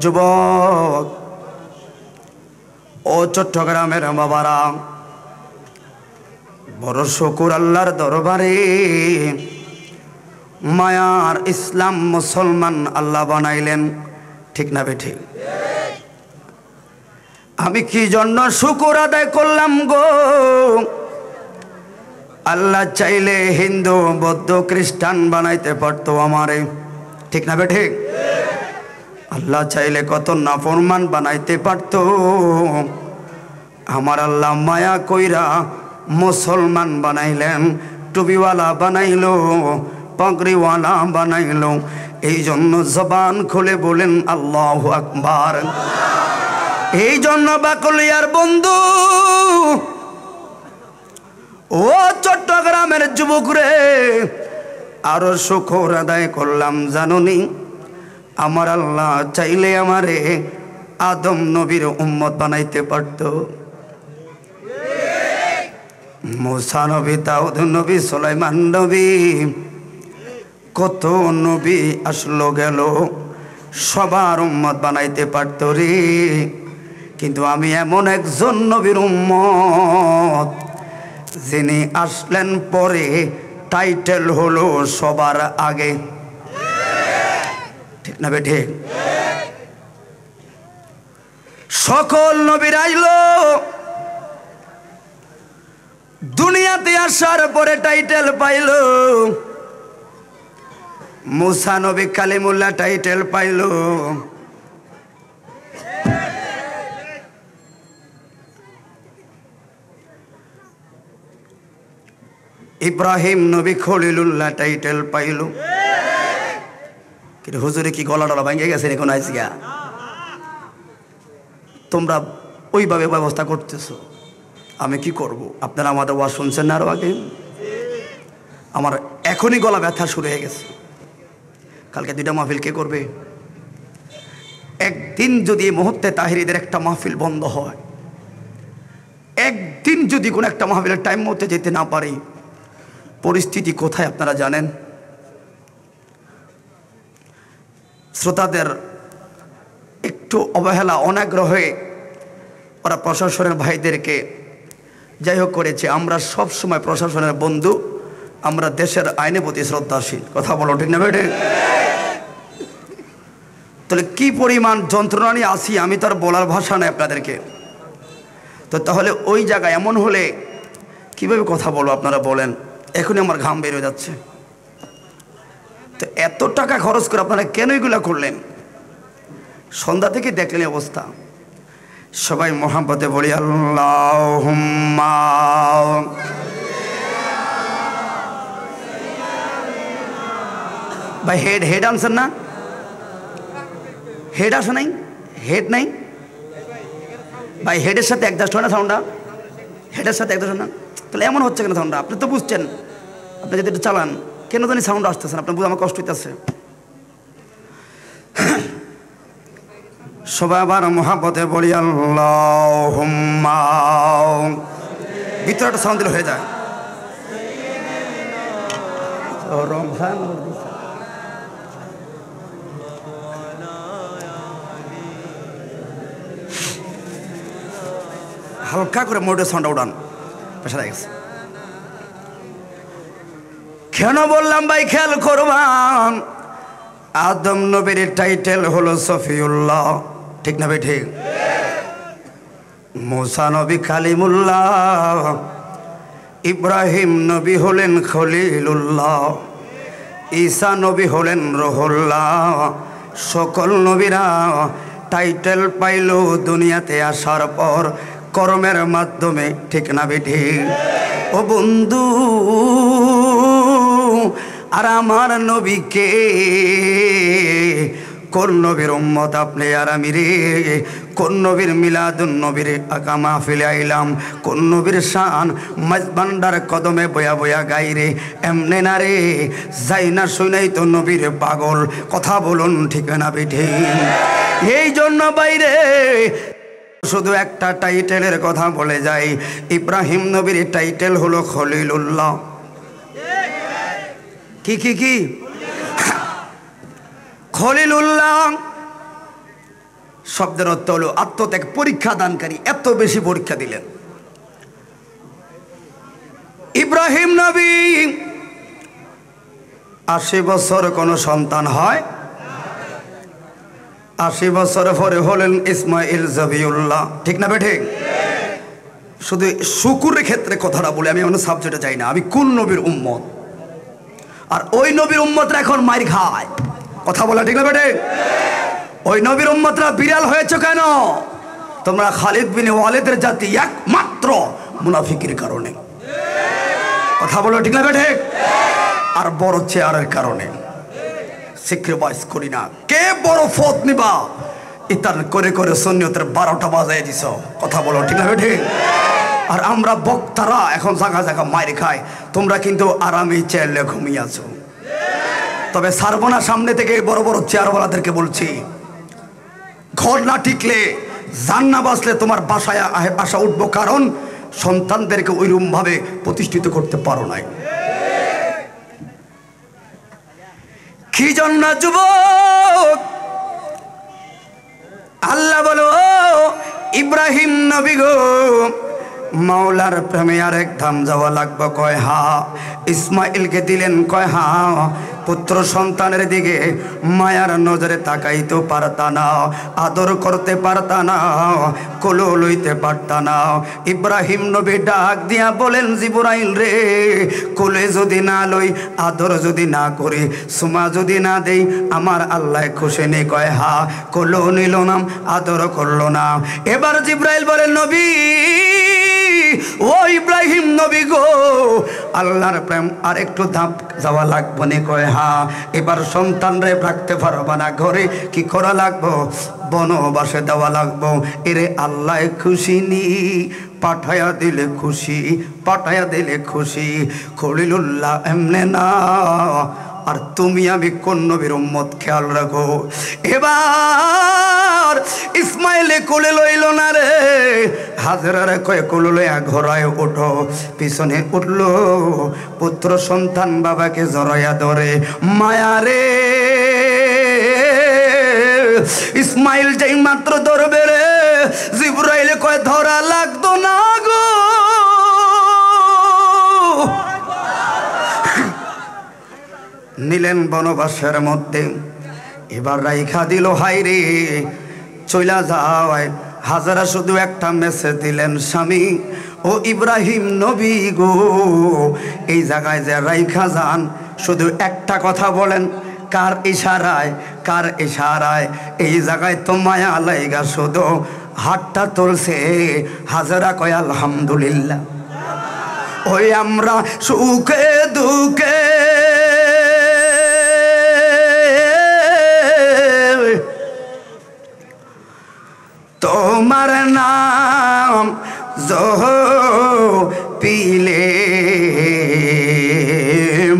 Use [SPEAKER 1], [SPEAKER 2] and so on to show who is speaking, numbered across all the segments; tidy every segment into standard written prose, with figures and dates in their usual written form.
[SPEAKER 1] যুবক ও চট্টগ্রামের বাবারা, বড় শুকর আল্লাহর দরবারে, মায়ার ইসলাম মুসলমান আল্লাহ বানাইলেন। ঠিক না বেঠিক? আমি কি জন্য শুকর আদায় করলাম গো? আল্লাহ চাইলে হিন্দু বৌদ্ধ খ্রিস্টান বানাইতে পারতো আমারে। ঠিক না বেঠিক? আল্লাহ চাইলে কত নাফরমান বানাইতে পারত। আমার আল্লাহ মায়া কইরা মুসলমান বানাইলেন, টুপিওয়ালা বানাইলো, পাগড়িওয়ালা বানাইলো। এই জন্য জবান খুলে বলেন আল্লাহু আকবার। এই জন্য বাকলিয়ার বন্ধু, ও চট্টগ্রামের যুবক রে, আরো শুকর আদায় করলাম জানুনি। আমার আল্লাহ চাইলে আমারে আদম নবীর উম্মত বানাইতে পারত। মুসা নবী, দাউদ নবী, সুলাইমান নবী, কত নবী আসলো গেল, সবার উম্মত বানাইতে পারত রে। কিন্তু আমি এমন একজন নবীর উম্মত, যিনি আসলেন পরে, টাইটেল হলো সবার আগে। ঠিক না বেঠিক? সকল নবীর আইলো, দুনিয়াতে আসার পরে টাইটেল পাইল। মুসা নবী কালিমুল্লাহ টাইটেল পাইল, ইব্রাহিম নবী খলিলুল্লাহ টাইটেল পাইল। কিন্তু হুজুরে কি গলা টলা ভেঙে গেছে এখন আইসিয়া? তোমরা ওইভাবে ব্যবস্থা করতেছো, আমি কি করব? আপনারা আমাদের ওয়াজ শুনছেন না? আরো আগে আমার এখনই গলা ব্যথা শুরু হয়ে গেছে। কালকে 2টা মাহফিল কে করবে? একদিন যদি এই মুহূর্তে তাহিরিদের একটা মাহফিল বন্ধ হয়, একদিন যদি কোনো একটা মাহফিলের টাইম মতো যেতে না পারি, পরিস্থিতি কোথায় আপনারা জানেন? শ্রোতাদের একটু অবহেলা, অনাগ্রহে ওরা প্রশাসনের ভাইদেরকে যাই হোক করেছে। আমরা সব সময় প্রশাসনের বন্ধু, আমরা দেশের আইনের প্রতি শ্রদ্ধাশীল। কথা বলো ঠিক না বেটে? তাহলে কি পরিমাণ যন্ত্রণা নিয়ে আসি আমি তো আর বলার ভাষা নেই আপনাদেরকে। তো তাহলে ওই জায়গায় এমন হলে কিভাবে কথা বলবো আপনারা বলেন? এখনই আমার ঘাম বের হয়ে যাচ্ছে। তো এত টাকা খরচ করে আপনারা কেন এগুলা করলেন? সন্ধ্যা থেকে দেখলেন অবস্থা। সবাই মোহাম্মতে বলি আল্লাহুম্মা। ভাই হেড আনসার না? হেড আসে নাই? হেড নাই ভাই? হেডের সাথে একজাস্ট হয় না সাউন্ডটা? হেডের সাথে একজাস্ট হয় না? তাহলে এমন হচ্ছে কেন সাউন্ডটা? আপনি তো বুঝছেন, আপনি যদি একটু চালান, কেন জানি সাউন্ড আসতেছেন? আপনার বুঝে আমার কষ্ট হইতেছে। সবাই আবার মোহাব্বতে বলি আল্লাহুম্মা। ভিতরে একটা সাউন্ড দিলে হয়ে যায়। রমজান হালকা করে মোটে সাউন্ড উড়ান, পেশা গেছে। কেন বললাম ভাই খেয়াল করবান? আদম নবীর টাইটেল হলো সফিউল্লাহ। ঠিক না ভাই? ঠিক। মুসা নবী কালিমুল্লাহ, ইব্রাহিম নবী হলেন খলিলুল্লাহ, ঈসা নবী হলেন রুহুল্লাহ। সকল নবীরা টাইটেল পাইল দুনিয়াতে আসার পর কর্মের মাধ্যমে। ঠিক না বেঠি? ও বন্ধু, আর আমার নবীকে, কোন নবীর উম্মত আপনি আর আমি রে? কোন নবীর মিলাদুন নবীর আকা মাহফিলে আইলাম, কোন নবীর শান মাঝ ভান্ডার কদমে বয়া বয়া গাই রে? এমনে না রে, যাই না শুনেই তো নবীর পাগল। কথা বলুন ঠিক না বেঠি? এই জন্য বাইরে শুধু একটা টাইটেলের কথা বলে যাই। ইব্রাহিম নবীর টাইটেল হলো খলিলুল্লাহ। কি খলিলুল্লাহ শব্দের অর্থ হলো আত্মত্যাগ, পরীক্ষা দানকারী। এত বেশি পরীক্ষা দিলেন। ইব্রাহিম নবী 80 বছর কোনো সন্তান হয়, 80 বছর পরে হলেন ইসমাইল জবিউল্লাহ। ঠিক না বেঠিক? শুধু শুকুরের ক্ষেত্রে কথাটা বলে আমি অন্য সাবজেক্টে যাই না। আমি কোন নবীর উম্মত, আর ওই নবীর উম্মতরা এখন মাইর খায়। কথা বলা ঠিক না বেঠিক? ওই নবীর উম্মতরা বিড়াল হয়েছে কেন? তোমরা খালিদ বিন ওয়ালিদের জাতি একমাত্র মুনাফিকের কারণে। কথা বলো ঠিক না বেঠিক? আর বড় চেয়ারের কারণে। স্যাক্রিফাইস করি না। কে বড় ফত নিবা ইতার করে করে সুন্নিয়তের 12টা বাজায় দিছ। কথা বলো ঠিক না বেঠিক? আর আমরা বক্তারা এখন জায়গা জায়গা মাইর খাই। তোমরা কিন্তু আরামে চেয়ারে ঘুমিয়ে আছো। তবে ছাড়বো না সামনে থেকে বড় বড় চেয়ারওয়ালাদেরকে বলছি, ঘর না টিকলে, জান না বাঁচলে তোমার বাসায় আসা উঠবো। কারণ সন্তানদেরকে ওইরকম ভাবে প্রতিষ্ঠিত করতে পারো নাই। কি জন্য যুবক? আল্লাহ বলো ইব্রাহিম নবী গো, মাওলার প্রেমে আরেক ধাম যাওয়া লাগবে। কয় হা। ইসমাইলকে দিলেন, কয় হা। পুত্র সন্তানের দিকে মায়ার নজরে তাকাইতে পারতা না, আদর করতে পারতা না, কোলে লইতে পারতা না। ইব্রাহিম নবী ডাক দিয়া বলেন, জিবরাইল রে, কোলে যদি না লই, আদর যদি না করি, সুমা যদি না দেই, আমার আল্লাহ খুশি নেই। কয় হা। কোলেও নিল না, আদর করলো না। এবার জিবরাইল বলেন, নবী ও ইব্রাহিম নবী গো, আল্লাহর প্রেম আর একটু ধাপ যাওয়া লাগবো নে। কয় হা। এবার সন্তানরে রাখতে পারবা না, ঘরে কি করা লাগবো? বনবাসে দেওয়া লাগবো। এরে আল্লাহ খুশি নি, পাঠায়া দিলে খুশি, পাঠায়া দিলে খুশি। খলিলুল্লাহ এমনে না। আর তুমি আমি কোন নবীর উম্মত খেয়াল রাখো। এবার ইসমাইলে কোলে লইল না রে, হাজেরারে কয়ে কোলে লইয়া ঘোড়ায় ওঠো। পিছনে উঠলো পুত্র সন্তান, বাবাকে জড়াইয়া ধরে। মায়া রে, ইসমাইল যেই মাত্র ধরবে রে, জিবরাইলে কয়ে ধরা লাগতো না গো। নিলেন বনবাসের মধ্যে। এবার রাইখা দিল, হাই রে চইলা যাওয়ায়। হাজারা শুধু একটা মেসেজ দিলেন, স্বামী ও ইব্রাহিম নবী গো, এই জায়গায় যে রাইখা যান, শুধু একটা কথা বলেন। কার ইশারায়? কার ইশারায়? এই জায়গায় তো মায়া লাইগা শুধু হাতটা তুলছে। হাজারা কয় আলহামদুলিল্লাহ। ওই আমরা সুখে দুঃখে তোমার নাম পিলে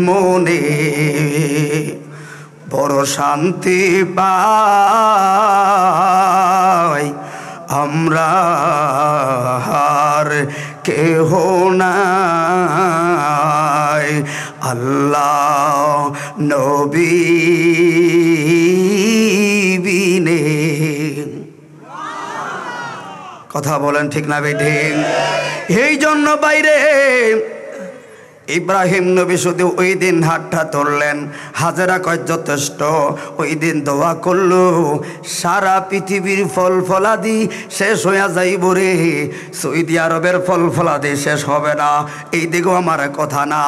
[SPEAKER 1] মনে বড় শান্তি পাই আমরা, আর কেহ নাই। আল্লাহ নবী বিনে। কথা বলেন ঠিক না বেঠিক? এই জন্য বাইরে ইব্রাহিম নবী শুধু ওই দিন হাতটা তুললেন। হাজেরা কয় যথেষ্ট। ওই দিন দোয়া করলো, সারা পৃথিবীর ফল ফলাদি শেষ হইয়া যাইব রে, সৌদি আরবের ফল ফলাদি শেষ হবে না। এই দিকেও আমার কথা না।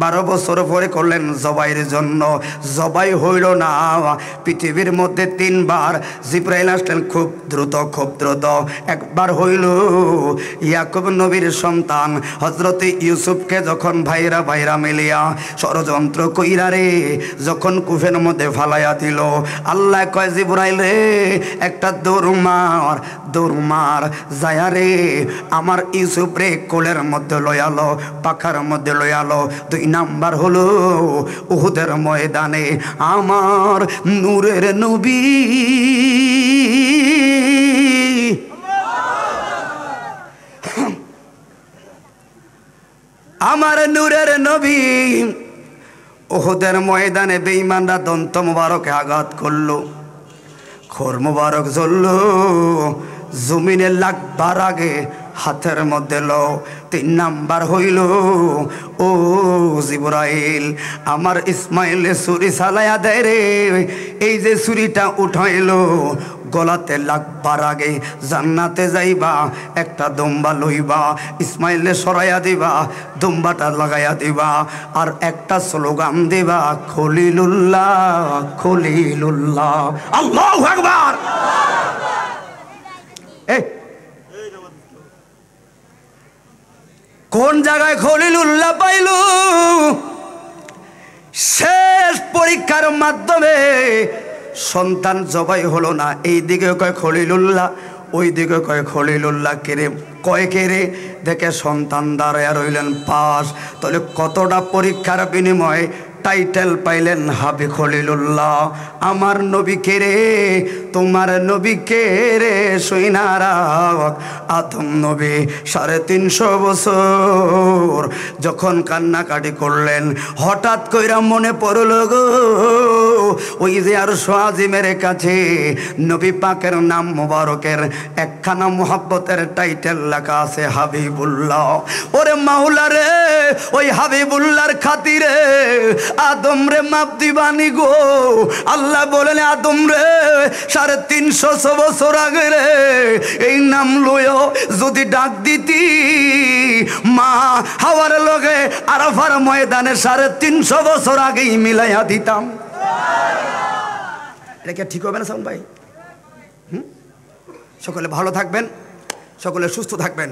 [SPEAKER 1] 12 বছর পরে করলেন জবাইয়ের জন্য, জবাই হইল না। পৃথিবীর মধ্যে 3 বার জিবরাইল আসলেন, খুব দ্রুত খুব দ্রুত। একবার হইল ইয়াকুব নবীর সন্তান হযরতে ইউসুফকে যখন ভাইরা ভাইরা মিলিয়া ষড়যন্ত্র কইরা রে যখন কুফের মধ্যে ফালাইয়া দিল, আল্লাহ কয় জিবরাইল রে একটা দৌড় মার যায়া রে আমার ইউসুফ রে কোলের মধ্যে লয়ালো, পাখার মধ্যে লয়ালো। 2 নাম্বার হলো উহুদের ময়দানে আমার নূরের নবী, আমার নূরের নবী উহুদের ময়দানে বেঈমানরা দন্ত মোবারকে আঘাত করলো। খোর মুবারক জ্বলল, জমিনে লাগবার আগে হাতের মধ্যে লো। 3 নাম্বার হইল, ও জিবরাইল, আমার ইসমাইলে ছুরি চালাইয়া দেয় রে। এই যে ছুরিটা উঠাইলো, গলাতে লাগবার আগে জান্নাতে যাইবা, একটা দুম্বা লইবা, ইসমাইলে সরাইয়া দিবা, দুম্বাটা লাগাইয়া দিবা, আর একটা স্লোগান দিবা, খলিলুল্লাহ খলিলুল্লাহ, আল্লাহু আকবার। কোন জায়গায় খলিলুল্লাহ পাইল? শেষ পরীক্ষার মাধ্যমে সন্তান জবাই হলো না, এই দিকে কয় খলিলুল্লাহ, ওই দিকে কয় খলিলুল্লাহ। কেরে কয় কেরে দেখে সন্তান দাঁড়াইয়া রইলেন পাশ। তাহলে কতটা পরীক্ষার বিনিময়ে টাইটেল পাইলেন হাবি খলিলুল্লাহ। আমার নবী কে রে? তোমার নবী কে রে? সৈনারা আদম নবী 350 বছর যখন কান্নাকাটি করলেন, হঠাৎ কইরা মনে পড়ল গো, ওই যে আর আজিমের কাছে নবী পাকের নাম মুবারকের একখানা মুহাব্বতের টাইটেল লেখা আছে, হাবিবুল্লাহ। ওরে মাওলা রে, ওই হাবিবুল্লাহর খাতিরে আদম রে মাপ দিবানি গো। আল্লাহ বলেন, আদম রে 350 বছর আগে রে এই নাম লইও যদি ডাক দিতি, মা হাওয়ার লগে আরাফার ময়দানে 350 বছর আগেই মিলাইয়া দিতাম। এটা কি ঠিক হবে না সাউন্ড ভাই? সকলে ভালো থাকবেন, সকলে সুস্থ থাকবেন,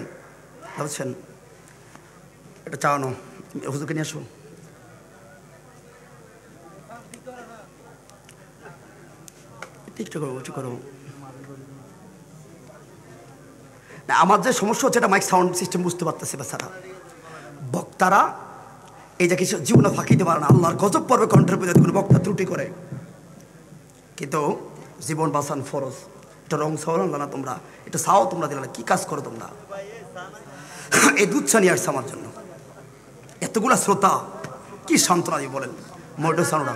[SPEAKER 1] বুঝছেন? এটা চাওয়ানো, হুজুরকে নিয়ে আসো। আমার যে সমস্যা হচ্ছে, এটা মাইক সাউন্ড সিস্টেম বুঝতে পারতেছে বেচারা। বক্তারা এই যে কিছু জীবনে ফাঁকি দিতে পারে না, আল্লাহর গজব পর্বে কণ্ঠের পূজা কোনো বক্তা ত্রুটি করে, কিন্তু জীবন বাঁচান ফরজ। এটা রং চাও না তোমরা, এটা চাও তোমরা দিলে কি কাজ করো তোমরা? এই দুধ নিয়ে আসছে আমার জন্য, এতগুলা শ্রোতা কি সান্ত্বনা দিয়ে বলেন, মোটর সাউন্ডা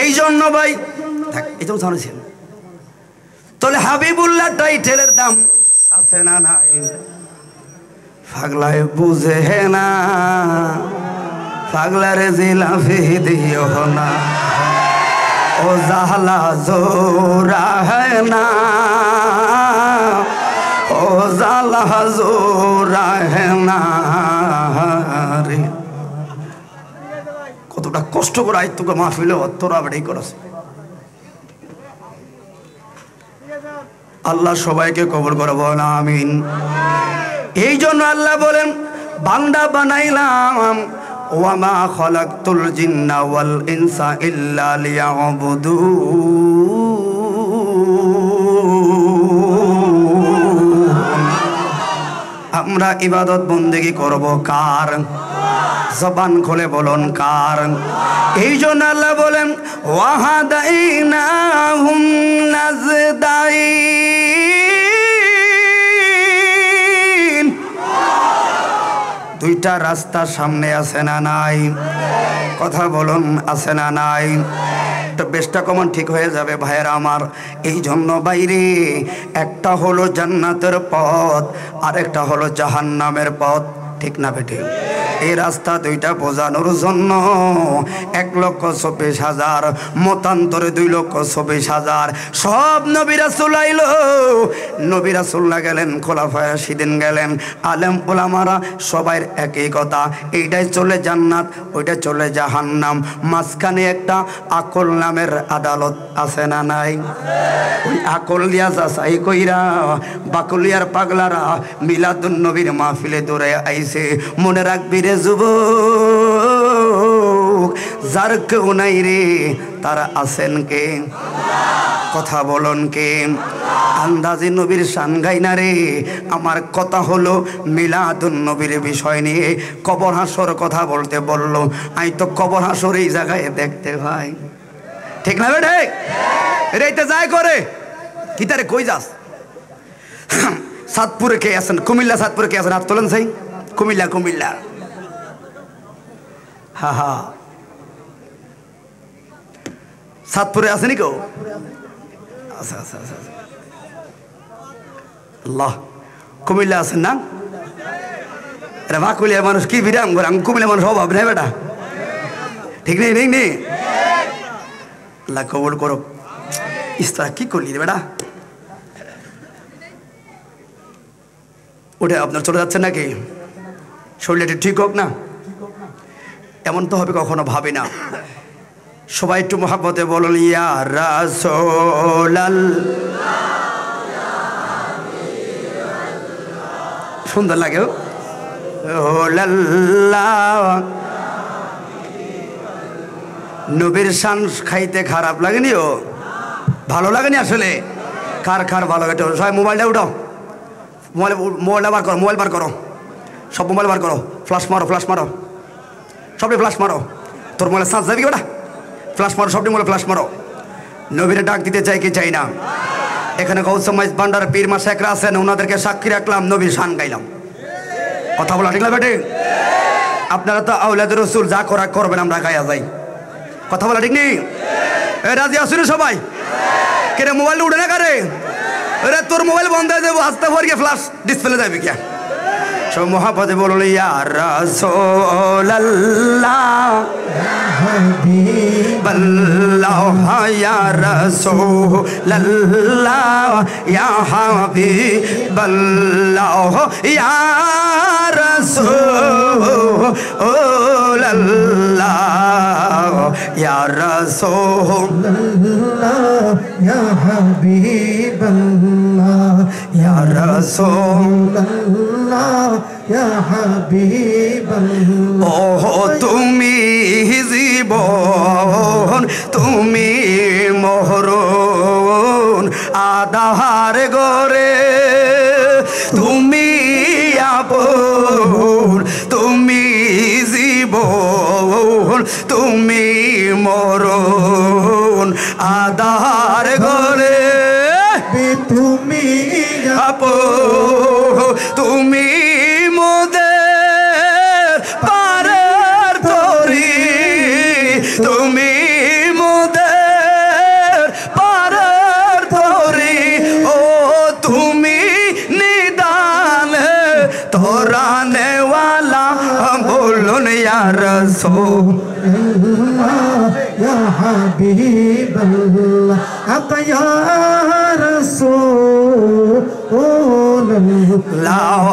[SPEAKER 1] এই জন্য ভাই, এই জন্য জানেছেন। তাহলে হাবিবুল্লাহ টাইটেলের দাম আছে না নাই? পাগলায় বুঝে না, পাগলারে জিলাফি দিও না, ও জাহলা জোরা হয় না, ও জালা জোরা হয় না রে। কতটা কষ্ট করে আইতুকে মাহফিলে তোরা বেড়াই করেছে। আল্লাহ সবাইকে কবুল করে বলেন আমিন। এই জন্য আল্লাহ বলেন, বান্দা বানাইলাম, ওয়ামা খালাকতুল জিন্না ওয়াল ইনসা ইল্লা লিয়াবুদুন। আমরা ইবাদত বন্দেগী করব কার? জবান খুলে বলুন কার? এই জন্য আল্লাহ বলেন, ওয়াহাদাইনাহুম নাজদাইন। দুইটা রাস্তা সামনে আছে না নাই? কথা বলুন, আছে না নাই? তো বেশটা কমন ঠিক হয়ে যাবে ভাইয়েরা আমার। এই জন্য বাইরে একটা হলো জান্নাতের পথ, আরেকটা হলো জাহান্নামের পথ, ঠিক না বেটে? এই রাস্তা দুইটা বোঝানোর জন্য 1,24,000, মতান্তরে 2,24,000 সব নবী রাসূল আইলো। নবী রাসূলরা গেলেন, খোলাফায়ে রাশিদিন গেলেন, আলেম ওলামারা সবাই একই কথা, এইটাই চলে জান্নাত, ওইটা চলে জাহান্নাম। মাঝখানে একটা আকল নামের আদালত আছে না নাই? ওই আকল দিয়া যাচাই কইরা বাকলিয়ার পাগলারা মিলাদুন নবীর মাহফিলে দৌড়ে আইছে। মনে রাখবি রে যুবক, যার কেউ নাই রে, তারা আছেন কে? কথা বলুন কে? আন্দাজে নবীর শান গাই না রে। আমার কথা হলো মিলাদুন নবীর বিষয় নিয়ে। কবর হাসর কথা বলতে বললো, আমি তো কবর হাসর এই জায়গায় দেখতে ভাই, ঠিক না বেটে? রেতে যায় করে কি তারে কই যাস? সাতপুরে কে আছেন? কুমিল্লা সাতপুরে কে আছেন? হাত তোলেন সাই। কুমিল্লা, কুমিল্লা, হা হা। সাতপুরে আছে নি কেউ? আচ্ছা আচ্ছা আচ্ছা আল্লাহ, কুমিল্লা আছেন না? এটা বাকুলিয়া মানুষ কি বিরাম করে, আমি কুমিল্লা মানুষ অভাব নেই বেটা, ঠিক নেই? ঠিক নেই? আল্লাহ কবুল করো। ইস্তা কি করলি রে বেটা? ওটা আপনার চলে যাচ্ছে নাকি? শরীরটা ঠিক হোক না, এমন তো হবে কখনো ভাবি না। সবাই একটু মহাব্বতে বলুন ইয়া রাসূলুল্লাহ। সুন্দর লাগে ও নবীর শান খাইতে খারাপ লাগেনি? ও ভালো লাগেনি আসলে? কার কার ভালো লাগে? সবাই মোবাইলটা উঠাও, মোবাইলটা বার করো, মোবাইল বার করো, সব মোবাইল বার করো, ফ্লাশ মারো, ফ্লাশ মারো, সবটি ফ্লাশ মারো। তোর মোবাইলে চার্জ যাবি কি বেটা? ফ্লাশ মারো, সবটি মোবাইলে ফ্লাশ মারো। নবীরে ডাক দিতে চাই কি চাই না? এখানে গৌসুম ভান্ডার পীর মা শেখরা আছেন, ওনাদেরকে সাক্ষী রাখলাম, নবীর শান গাইলাম। কথা বলা ঠিক না বেটে? আপনারা তো আওলাদ রাসূল, যা করা করবেন, আমরা গায়া যাই। কথা বলা ঠিক নেই? রাজি আসুন সবাই? কেরে মোবাইল উঠে না কারে? আরে তোর মোবাইল বন্ধ হয়ে যাবো, হাসতে পর গিয়ে ফ্লাশ ডিসপ্লে যাবে কে? সব মহাপদে বলুন ইয়া রাসূলুল্লাহ হাবিবাল্লাহ, ইয়া রাসূলুল্লাহ ইয়া হাবিবাল্লাহ, ইয়া রাসূলুল্লাহ ইয়া রাসূলুল্লাহ
[SPEAKER 2] ইয়া হাবিবাল্লাহ,
[SPEAKER 1] ইয়া
[SPEAKER 2] রাসূলুল্লাহ ইয়া হাবিবাল্লাহ।
[SPEAKER 1] ও তুমি জীবন, তুমি মরণ, আধার গরে তুমি আপন, তুমি জীবন, তুমি মরণ, আধার গরে
[SPEAKER 2] তুমি
[SPEAKER 1] আপন, তুমি মোদের পারের তরি, তুমি মোদের পারের তরি, ও তুমি নিদানে তোরানেওয়ালা, বলুন ইয়া রাসূলুল্লাহ
[SPEAKER 2] ইয়া হাবিবাল্লাহ, আতা ইয়া রাসূলুল্লাহ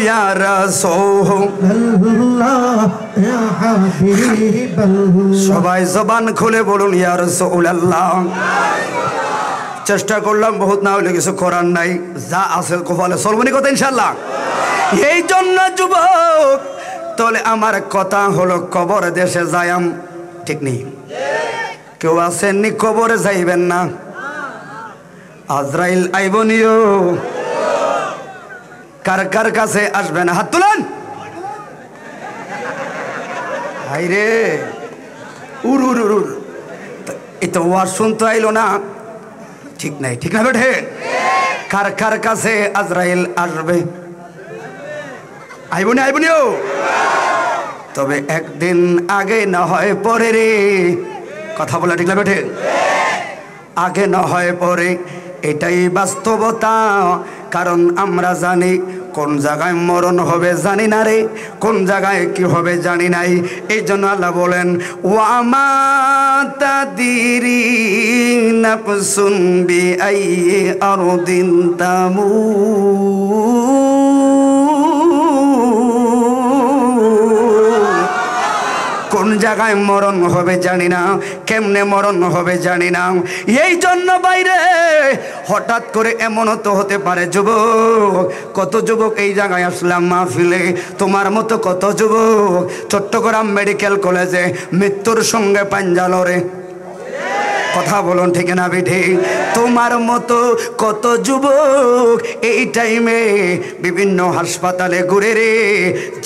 [SPEAKER 1] ইয়া রাসূলুল্লাহ
[SPEAKER 2] ইয়া হাবিবাল্লাহ।
[SPEAKER 1] সবাই জবান খুলে বলুন ইয়া রাসূলুল্লাহ। চেষ্টা করলাম, বহুত না হলে কিছু করার নাই, যা আছে কপালে চলবনি কথা ইনশাল্লাহ। এই জন্য যুবক, তাহলে আমার কথা হলো কবর দেশে যায়াম, ঠিক নেই? কেউ আসেননি কবরে যাইবেন না, আজরাইল আইবনিও। কার কার কাছে আসবেন হাত তুলেন। হাইরে উর উর উর উর, এটা ওয়াজ শুনতে আইলো না, ঠিক নাই? ঠিক না বেঠে? কার কার কাছে আজরাইল আসবে? আইবনি আইবনিও, তবে একদিন আগে না হয় পরে রে। কথা বলা ঠিক না বেঠে? আগে না হয় পরে, এটাই বাস্তবতা। কারণ আমরা জানি কোন জায়গায় মরণ হবে জানি না রে, কোন জায়গায় কি হবে জানি নাই। এই জন্য আল্লাহ বলেন ওয়ামা তাদিরি নাফসুন বিআইয়ি আরদিন কোন জায়গায় মরণ হবে জানি না, কেমনে মরণ হবে জানি না। এই জন্য বাইরে হঠাৎ করে এমন তো হতে পারে যুবক, কত যুবক এই জায়গায় আসলাম মাহফিলে, তোমার মতো কত যুবক চট্টগ্রাম মেডিকেল কলেজে মৃত্যুর সঙ্গে পাঞ্জা লড়ে। কথা বলুন ঠিক না বিধি? তোমার মতো কত যুবক এই টাইমে বিভিন্ন হাসপাতালে ঘুরে রে,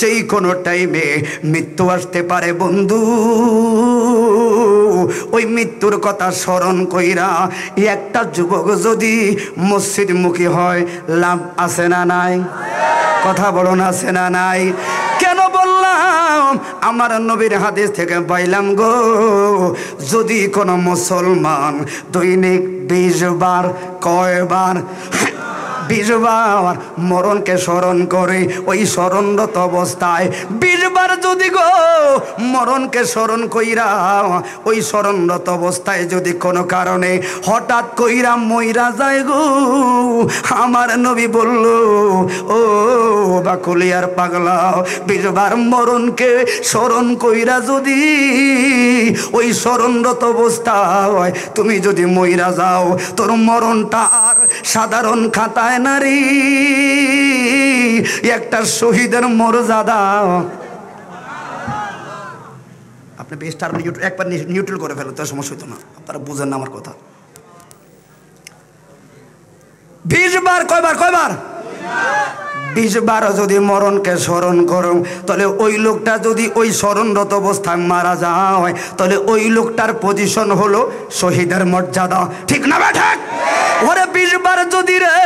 [SPEAKER 1] যেই কোনো টাইমে মৃত্যু আসতে পারে বন্ধু। ওই মৃত্যুর কথা স্মরণ কইরা একটা যুবক যদি মসজিদমুখী হয়, লাভ আছে না নাই? কথা বলুন আছে না নাই? কেন বললাম আমার নবীর হাদিস থেকে পাইলাম গো, যদি কোনো মুসলমান দৈনিক 20 বার, কয়বার 20 বার মরণকে স্মরণ করে, ওই স্মরণরত অবস্থায় 20 বার যদি গো মরণকে স্মরণ কইরা, ওই স্মরণরত অবস্থায় যদি কোনো কারণে হঠাৎ কইরা মইরা যায় গো, আমার নবী বলল ও বাকুলিয়ার পাগলা, 20 বার মরণকে স্মরণ কইরা যদি ওই স্মরণরত অবস্থায় তুমি যদি মইরা যাও, তোর মরণটা আর সাধারণ খাতায় নারী, একটা শহীদের মর্যাদা। আপনি বেস্ট আর একবার নিউট্রাল করে ফেলেন, তো সমস্যা হতো না, আপনারা বুঝেন না আমার কথা। 20 বার, কয়বার 20 বার যদি মরণকে স্মরণ করো, তাহলে ওই লোকটা যদি ওই স্মরণরত অবস্থায় মারা যায়, তাহলে ওই লোকটার পজিশন হলো শহীদের মর্যাদা, ঠিক না ঠিক? ওরে 20 বার যদি রে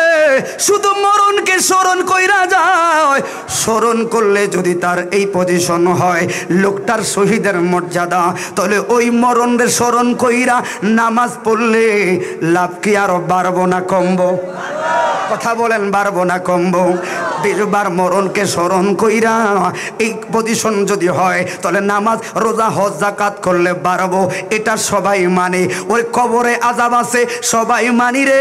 [SPEAKER 1] শুধু মরণকে স্মরণ কইরা যায়, স্মরণ করলে যদি তার এই পজিশন হয় লোকটার শহীদের মর্যাদা, তাহলে ওই মরণের স্মরণ কইরা নামাজ পড়লে লাভ কি আরো বাড়বো না কমবো? কথা বলেন, বাড়বো না কমবো? 20 বার মরণকে স্মরণ কইরা এই পজিশন যদি হয়, তাহলে নামাজ, রোজা, হজ, যাকাত করলে বাড়বো, এটা সবাই মানে। ওই কবরে আযাব আছে সবাই মানি রে,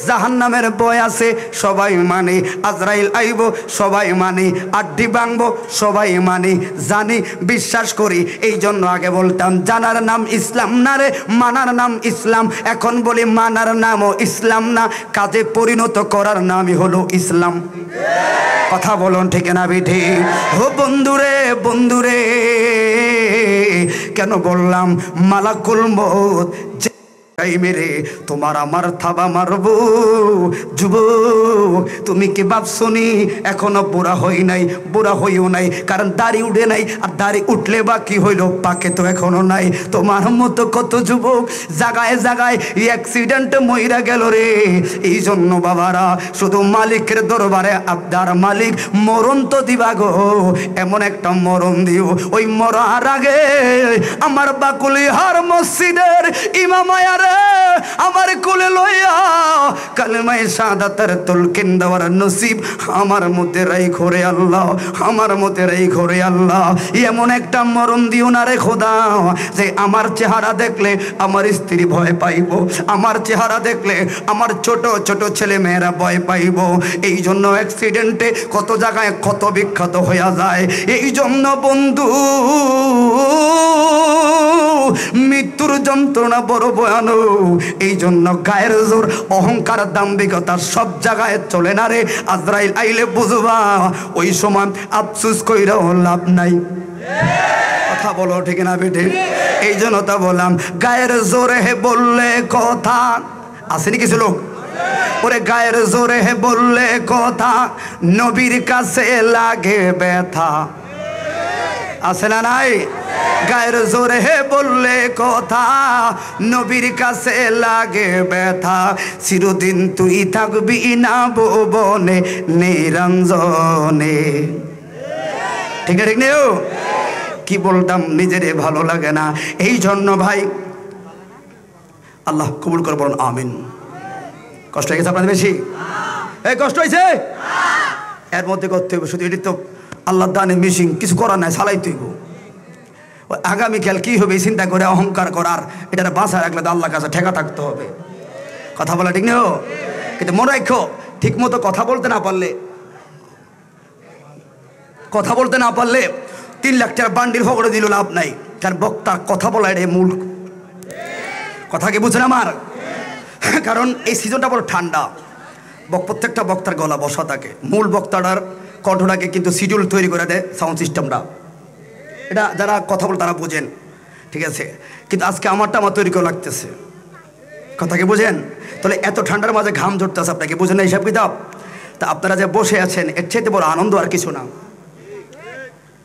[SPEAKER 1] জাহান্নামের ভয় আছে সবাই মানি, আজরাইল আইব সবাই মানি, আড্ডি ভাঙবো সবাই মানি, জানি, বিশ্বাস করি। এই জন্য আগে বলতাম জানার নাম ইসলাম না রে, মানার নাম ইসলাম। এখন বলি মানার নামও ইসলাম না, কাজে পরিণত করার নামই হলো ইসলাম। কথা বলুন ঠিক না বিঠি? ও বন্ধুরে বন্ধুরে, কেন বললাম মালাকুল মউত মেরে তোমার আমার থাবা মারবো? যুবক, তুমি কি ভাবছনি এখনো বুড়া হই নাই? বুড়া হইও নাই, কারণ দাড়ি উঠে নাই, আর দাড়ি উঠলে বা কি হইল, পাকে তো এখনো নাই। তোমার মতো কত যুবক জায়গায় জায়গায় অ্যাক্সিডেন্টে মইরা গেল রে। এই জন্য বাবারা শুধু মালিকের দরবারে আবদার, মালিক মরণ তো দিবা গো, এমন একটা মরণ দিও ওই মরার আগে আমার বাকুলিহার মসজিদের ইমামায়ার আমার কোলে লইয়া কালেমায়ে শাহাদাতের তুলকিন দেওয়ার নসিব আমার মধ্যে রাইখো রে আল্লাহ, আমার মধ্যে রাইখো রে আল্লাহ। এমন একটা মরণ দিও না রে খোদা, যে আমার চেহারা দেখলে আমার স্ত্রী ভয় পাইব, আমার চেহারা দেখলে আমার ছোট ছোট ছেলে মেয়েরা ভয় পাইব। এই জন্য অ্যাক্সিডেন্টে কত জায়গায় কত বিখ্যাত হইয়া যায়। এই জন্য বন্ধু, মৃত্যুর যন্ত্রণা বড় ভয়ানক। এই জন্য গায়ের জোর, অহংকার, দাম্ভিকতা সব জায়গায় চলে না রে। আজরাইল আইলে বুঝবা, ওই সময় আফসোস কইরাও লাভ নাই। কথা বলো ঠিক না বেটে? এই জন্য তা বললাম, গায়ের জোরে হে বললে কথা, আসেনি কিছু লোক, ওরে গায়ের জোরে হে বললে কথা নবীর কাছে লাগে ব্যথা, আছে না নাই? গায়ের জোরে হে বললে কথা নবীর কাছে লাগে ব্যথা, চিরদিন তুই থাকবি না ভুবনে নিরঞ্জনে। ঠিক আছে, ঠিক নেই? কি বলতাম, নিজের ভালো লাগে না। এই জন্য ভাই আল্লাহ কবুল করে বলুন আমিন। কষ্ট হয়ে গেছে আপনাদের বেশি? এই কষ্ট হয়েছে, এর মধ্যে করতে হবে। শুধু এটি তো আল্লাহ দানে মিশিং, কিছু করার নাই, চালাই তুইব। আগামীকাল কি হবে চিন্তা করে অহংকার করার, এটা বাঁচা রাখলে তো আল্লাহর কাছে ঠেকা থাকতে হবে। কথা বলা ঠিক নেই? কিন্তু মনে রাখো, ঠিক মতো কথা বলতে না পারলে 3 লাখ টাকার বান্ডিল ফকড়ে দিল লাভ নাই, কারণ বক্তার কথা বলা এটা মূল কথা। কি বুঝছেন আমার? কারণ এই সিজনটা বড় ঠান্ডা, প্রত্যেকটা বক্তার গলা বসা থাকে, মূল বক্তাটার কণ্ঠটাকে কিন্তু শিডিউল তৈরি করে দেয় সাউন্ড সিস্টেমটা। এটা যারা কথা বলে তারা বোঝেন, ঠিক আছে? কিন্তু আজকে আমারটা আমার তৈরি করে লাগতেছে, কথাকে বোঝেন? তাহলে এত ঠান্ডার মাঝে ঘাম ঝরতেছে, আপনাকে বোঝেন না হিসাব কিতাব? তা আপনারা যে বসে আছেন, এর চাইতে বড় আনন্দ আর কিছু না।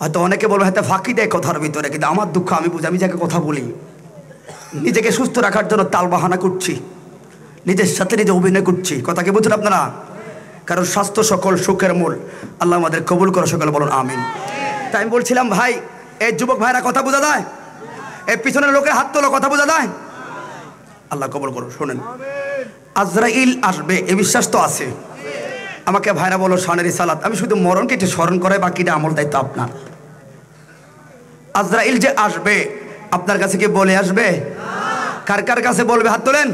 [SPEAKER 1] হয়তো অনেকে বলবে হয়তো ফাঁকি দেয় কথার ভিতরে, কিন্তু আমার দুঃখ আমি বুঝি। আমি যাকে কথা বলি, নিজেকে সুস্থ রাখার জন্য তাল বাহানা করছি, নিজের সাথে নিজে অভিনয় করছি। কথাকে বুঝুন আপনারা? কারণ স্বাস্থ্য সকল সুখের মূল। আল্লাহ আমাদের কবুল করে, সকল বলুন আমিন। তাই আমি বলছিলাম ভাই, এই যুবক ভাইরা কথা বোঝা যায়? এই পিছনের লোকের হাত তোলো, কথা বোঝা যায়? আল্লাহ কবুল করুন। শোনেন, আজরাইল আসবে এ বিশ্বাস তো আছে। আমাকে ভাইরা বলো শানের সালাত, আমি শুধু মরণকে একটু স্মরণ করে বাকিটা আমল দায়িত্ব আপনার। আজরাইল যে আসবে আপনার কাছে কি বলে আসবে? কার কার কাছে বলবে? হাত তোলেন।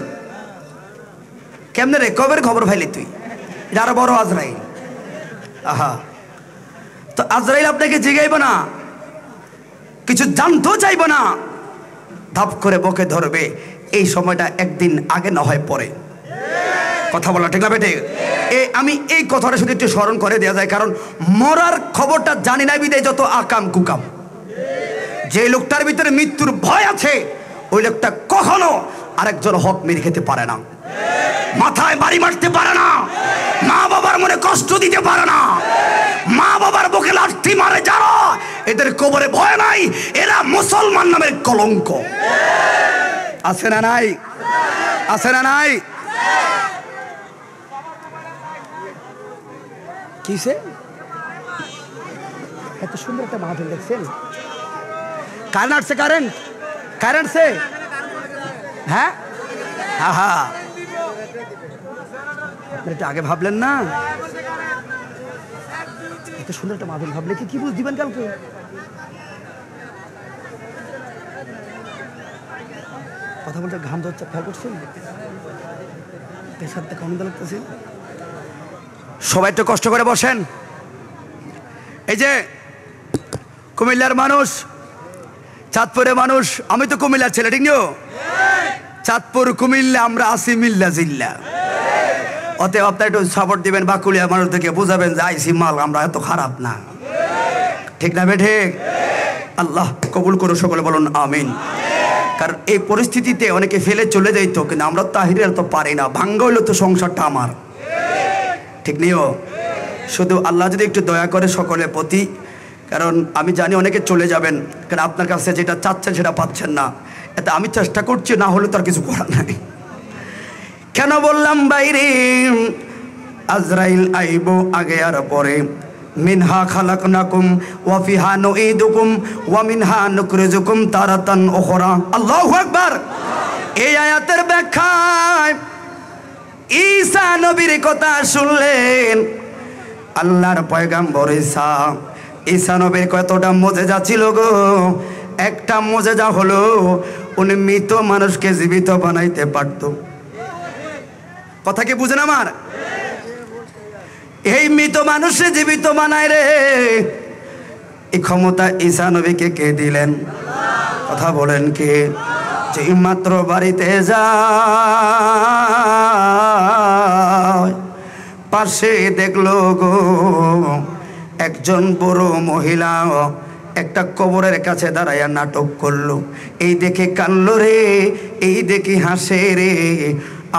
[SPEAKER 1] কেমনে রে, কবের খবর ভাইলি তুই? এটা আরো বড় আজরাইল। আহা, তো আজরাইল আপনাকে জিগাইব না, কিছু জানতেও চাইব না, ধাপ করে বকে ধরবে। এই সময়টা একদিন আগে না হয় পরে। কথা বলা ঠিক না বেটে? আমি এই কথাটা শুধু একটু স্মরণ করে দেওয়া যায়, কারণ মরার খবরটা জানি না বিদায় যত আকাম কুকাম। যে লোকটার ভিতরে মৃত্যুর ভয় আছে ওই লোকটা কখনো আরেকজন হক মেরে খেতে পারে না, মাথায় বাড়ি মারতে পারে না, মা বাবার মনে কষ্ট দিতে পারে না, মা বাবার বুকে লাঠি মারে যারা, এদের কবরে ভয় নাই, এরা মুসলমান নামের কলঙ্ক। আছে না নাই? আছে না নাই? কিসে এত সুন্দর একটা মাহফিল দেখছেন? কারেন্ট আসছে, কারেন্ট কারেন্ট সে, হ্যাঁ হা এটা আগে ভাবলেন না? এত সুন্দর একটা মাহফিল ভাবলে কি বুঝ দিবেন কালকে? কথা বলতে ঘাম ধরছে, খেয়াল করছেন? পেশাবটা কেমন লাগতেছে? সবাই একটু কষ্ট করে বসেন। এই যে কুমিল্লার মানুষ, চাঁদপুরের মানুষ, আমি তো কুমিল্লার ছেলে, ঠিক নিও? চাঁদপুর কুমিল্লা আমরা আছি মিল্লা জিল্লা। অতএব আপনার একটু সাপোর্ট দিবেন, বাকুলিয়া মানুষদেরকে বুঝাবেন যে আইসি মাল আমরা এত খারাপ না, ঠিক না বেঠে? আল্লাহ কবুল করো, সকলে বলুন আমিন। কারণ এই পরিস্থিতিতে অনেকে ফেলে চলে যাইত, কিন্তু আমরা তাহিরের তো পারি না, ভাঙ্গা হইলো তো সংসারটা আমার, ঠিক নিও? শুধু আল্লাহ যদি একটু দয়া করে সকলের প্রতি, কারণ আমি জানি অনেকে চলে যাবেন, কারণ আপনার কাছে যেটা চাচ্ছেন সেটা পাচ্ছেন না, এতে আমি চেষ্টা করছি, না হলে তো আর কিছু করার নাই। কেন বললাম বাইরে? আজরাইল আইব আগে আর পরে। মিনহা খালাকনাকুম ওয়া ফিহা নুঈদুকুম ওয়া মিনহা নুখরিজুকুম তারাতান উখরা। আল্লাহু আকবার। এই আয়াতের ব্যাখ্যায় ঈসা নবীর কথা শুনলেন। আল্লাহর পয়গাম্বর ঈসা নবীর কতটা মুজিজা ছিল গো। একটা মুজিজা হলো উনি মৃত মানুষকে জীবিত বানাইতে পারত। কথা কি বুঝেন আমার? এই মৃত মানুষে জীবিত বানায় রে, এই ক্ষমতা ঈসা নবীকে কে দিলেন? কথা বলেন কে? যে মাত্র বাড়িতে যায়, পাশে দেখলো গো একজন বড় মহিলা একটা কবরের কাছে দাঁড়াইয়া নাটক করলো। এই দেখে কানলো রে, এই দেখে হাসে রে,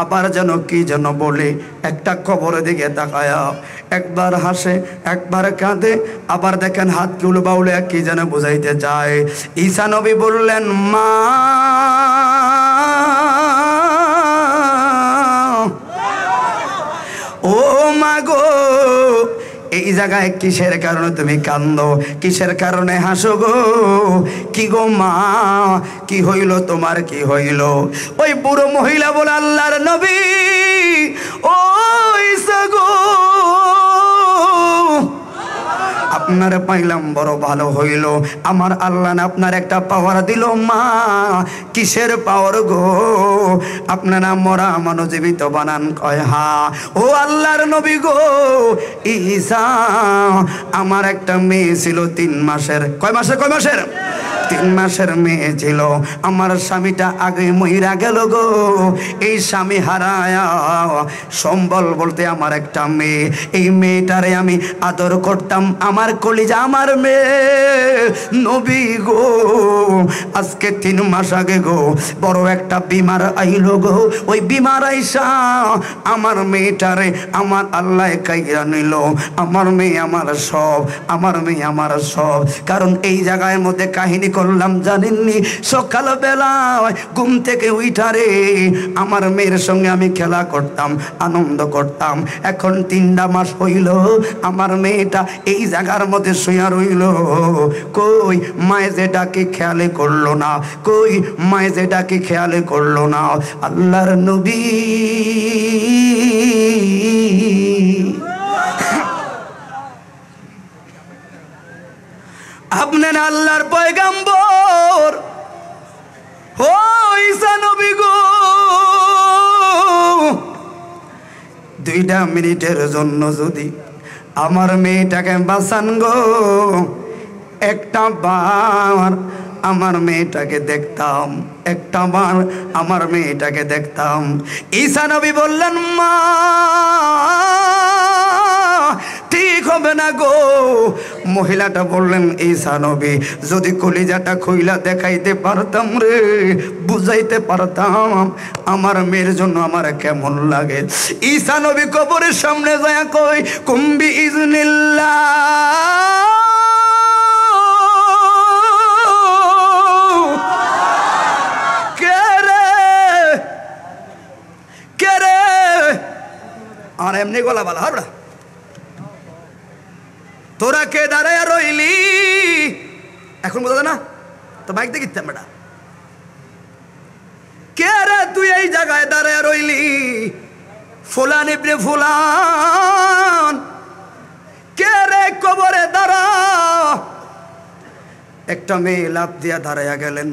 [SPEAKER 1] আবার যেন কি যেন বলে, একটা কবরের দিকে তাকায়া একবার হাসে একবার কাঁদে, আবার দেখেন হাতগুলো বাউলে কি যেন বুঝাইতে চায়। ঈসা নবী বললেন, মা ও মা গো, এই জায়গায় কিসের কারণে তুমি কান্দো, কিসের কারণে হাসো গো? কি গো মা, কি হইল তোমার, কি হইল? ওই বুড়ো মহিলা বলে, আল্লাহর নবী ও ঈসা গো, আপনার পাইলাম বড় ভালো হইল, আমার আল্লাহ না আপনার একটা পাওয়ার দিল মা। কিসের পাওয়ার গো? আপনারা মরা মানুষ জীবিত বানান। কয় হা। ও আল্লাহর নবী গো, ঈসা আমার একটা মেয়ে ছিল 3 মাসের। কয় মাসের? 3 মাসের মেয়ে ছিল। আমার স্বামীটা আগে মহিরা গেল গো। এই স্বামী হারায়া সম্বল বলতে আমার একটা মেয়ে, এই মেয়েটারে আমি আদর করতাম, আমার কলিজা, আমার মেয়ে। নবী গো, আজকে 3 মাস আগে গো বড় একটা বিমার আইলো গো। ওই বিমার আইসা আমার মেয়েটারে আমার আল্লাহ কাইরা নিল। আমার মেয়ে আমার সব, আমার মেয়ে আমার সব। কারণ এই জায়গার মধ্যে কাহিনী করলাম জানেননি? সকালবেলায় ঘুম থেকে উঠারে আমার মেয়ের সঙ্গে আমি খেলা করতাম, আনন্দ করতাম। এখন 3টা মাস হইল আমার মেয়েটা এই জায়গার মধ্যে শুয়া রইল। কই মায়ে যেটাকে খেয়ালে করলো না, কই মায়ে যেটাকে খেয়ালে করলো না। আল্লাহর নবী আপনার আল্লাহর পয়গাম্বর ও ঈসা নবী গো, 2টা মিনিটের জন্য যদি আমার মেয়েটাকে বাঁচান গো, একটা বার আমার মেয়েটাকে দেখতাম, একটা বার আমার মেয়েটাকে দেখতাম। ঈসা নবী বললেন মা ঠিক হবে না গো। মহিলাটা বললেন ঈসা নবী যদি কলিজাটা খুইলা দেখাইতে পারতাম রে, বুঝাইতে পারতাম আমার মেয়ের জন্য আমার কেমন লাগে। ঈসা নবী কবরের সামনে যায় কই কুম্বি ইজনিল্লাহ, আর এমনি গলা বলা হাবড়া তোরা কে দাঁড়ায় রইলি? এখন বোঝা না তো বাইক দেখিতাম বেটা, কে রে তুই এই জায়গায় দাঁড়ায় রইলি? ফুলান ইবনে ফুলান, কে রে কবরে দাঁড়া? একটা মেয়ে লাফ দিয়া দাঁড়াইয়া গেলেন।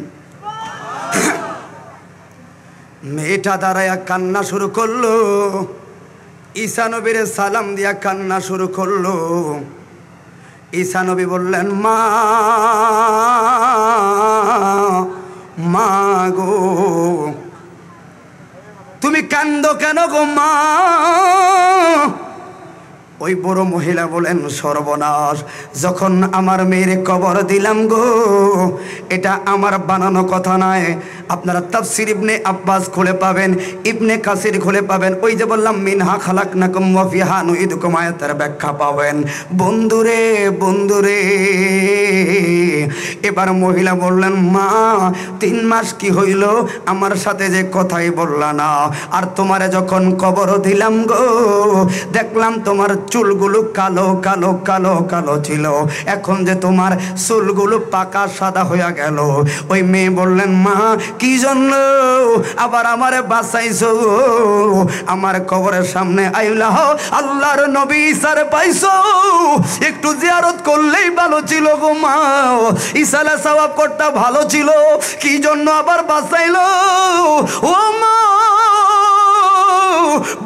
[SPEAKER 1] মেয়েটা দাঁড়াইয়া কান্না শুরু করলো, ঈসা নবীর সালাম দিয়া কান্না শুরু করলো। ঈসা নবী বললেন মা মা গো তুমি কান্দো কেন গো মা? ওই বড় মহিলা বলেন সর্বনাশ, যখন আমার মেয়ের কবর দিলাম গো, এটা আমার বানানো কথা নয়। আপনারা তাফসীর ইবনে আব্বাস খুলে পাবেন, ইবনে কাসির খুলে পাবেন। ওই যে বললাম মিনহা খালাকনাকুম ওয়া ফিহা নুইদুকুম, আয়াতের ব্যাখ্যা পাবেন। বন্ধুরে বন্ধুরে, এবার মহিলা বললেন মা 3 মাস কি হইল আমার সাথে যে কথাই বললা না, আর তোমারে যখন কবর দিলাম গো দেখলাম তোমার চুলগুলো কালো কালো কালো কালো ছিল, এখন যে তোমার চুলগুলো পাকা সাদা হয়ে গেল। ওই মেয়ে বললেন মা কি জন্য আবার আমারে বাঁচাইছো? আমার কবরের সামনে আইলা আল্লাহর নবী ঈসারে পাইছো, একটু জিয়ারত করলেই ভালো ছিল গো মা, ঈসালে সওয়াব করতে ভালো ছিল, কি জন্য আবার বাঁচাইলো? ও মা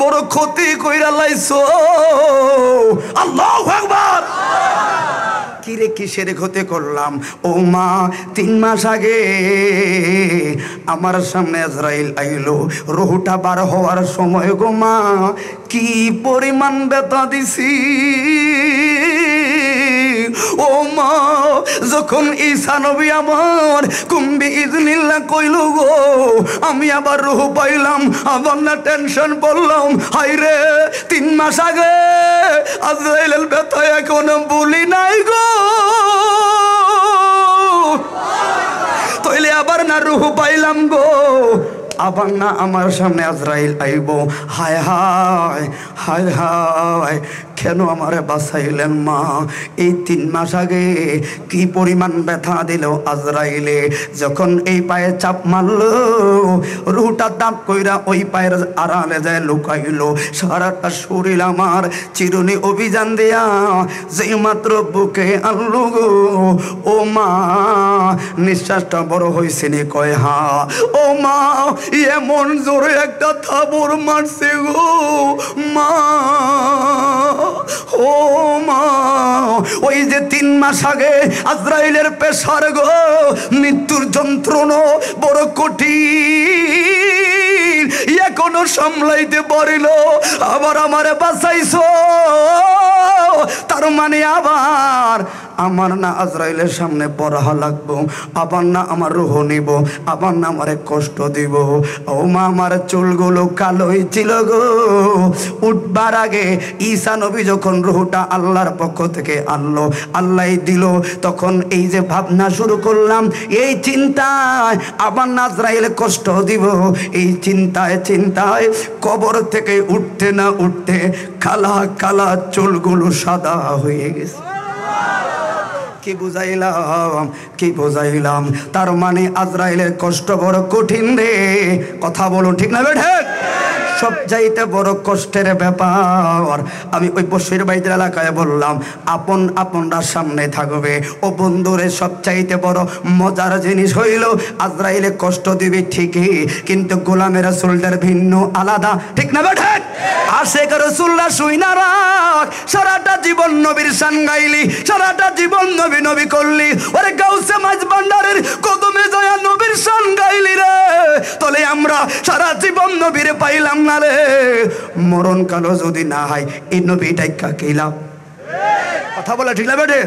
[SPEAKER 1] বড় ক্ষতি কইরা লাইছো। আল্লাহু আকবার। কিরে কিসের ক্ষতি করলাম? ও মা 3 মাস আগে আমার সামনে আজরাইল আইলো, রুহটা বার হওয়ার সময় গো মা কি পরিমাণ ব্যথা দিছি। ও মা যখন ঈসা নবী আমার কুম্বি ইজনিল্লাহ কইল গো, আমি আবার রূহ পাইলাম, আবার না টেনশন পড়লাম। হাই রে 3 মাস আগে আজরাইলের ব্যথা এখনো বলি নাই গো, তইলে আবার না রূহ পাইলাম গো, আবার না আমার সামনে আজরাইল আইব। হায় হায় হায় হায়, কেন আমারে বাঁচাইলেন মা? এই 3 মাস আগে কি পরিমাণ ব্যথা দিল আজরাইলে, যখন এই পায়ে চাপ মারলো রুহটা দাঁত কইরা ওই পায়ের আড়ালে যায় লুকাইলো। সারাটা শরীর আমার চিরুনি অভিযান দিয়া যেই মাত্র বুকে আনলো গো, ও মা নিঃশ্বাসটা বড় হয়েছে নি? কয় হা। ও মা এমন জোরে একটা থাবর মারছে গো মা, ও মা ওই যে 3 মাস আগে আজরাইলের পেশার গো, মৃত্যুর যন্ত্রণা বড় কঠিন, এখনো সামলাইতে পারিল, আবার আমারে বাঁচাইছো। তার মানে আবার আমার না আজরাইলের সামনে পড়া লাগবো, আবার না আমার রুহ নিব, আবার না আমারে কষ্ট দিব। ও মা, আমার চুলগুলো কালোই ছিল গো। উঠবার আগে ঈসা নবী যখন রুহটা আল্লাহর পক্ষ থেকে আনলো, আল্লাহ দিল, তখন এই যে ভাবনা শুরু করলাম, এই চিন্তায় আবার না আজরাইল কষ্ট দিব, এই চিন্তায় চিন্তায় কবর থেকে উঠতে না উঠতে কালা কালা চুলগুলো সাদা হয়ে গেছে। কি বুঝাইলাম, কি বুঝাইলাম? তার মানে আজরাইলের কষ্ট বড় কঠিন রে। কথা বলো ঠিক না বেঠে? সব চাইতে বড় কষ্টের ব্যাপার। আমি ওই বসির বাইদের এলাকায় বললাম, আপন আপনরা সামনে থাকবে। ও বন্ধুরে, সব চাইতে বড় মজার জিনিস হইল, আজরাইলে কষ্ট দিবে ঠিকই, কিন্তু গোলামের রাসূলদের ভিন্ন আলাদা। ঠিক না বেঠে? আশেক রাসূলরা শুইনা রাখ, সারাটা জীবন নবীর শান গাইলি, সারাটা জীবন নবী নবী করলি, ওরে গাউসে মাঝ ভান্ডারের কদমে জয়া নবীর শান গাইলি রে। তলে আমরা সারা জীবন নবীর পাইলাম না রে। মরণ কালো যদি না হয়, এই নবীটাই কাকিলাম। কথা বলা ঠিক না বেটে?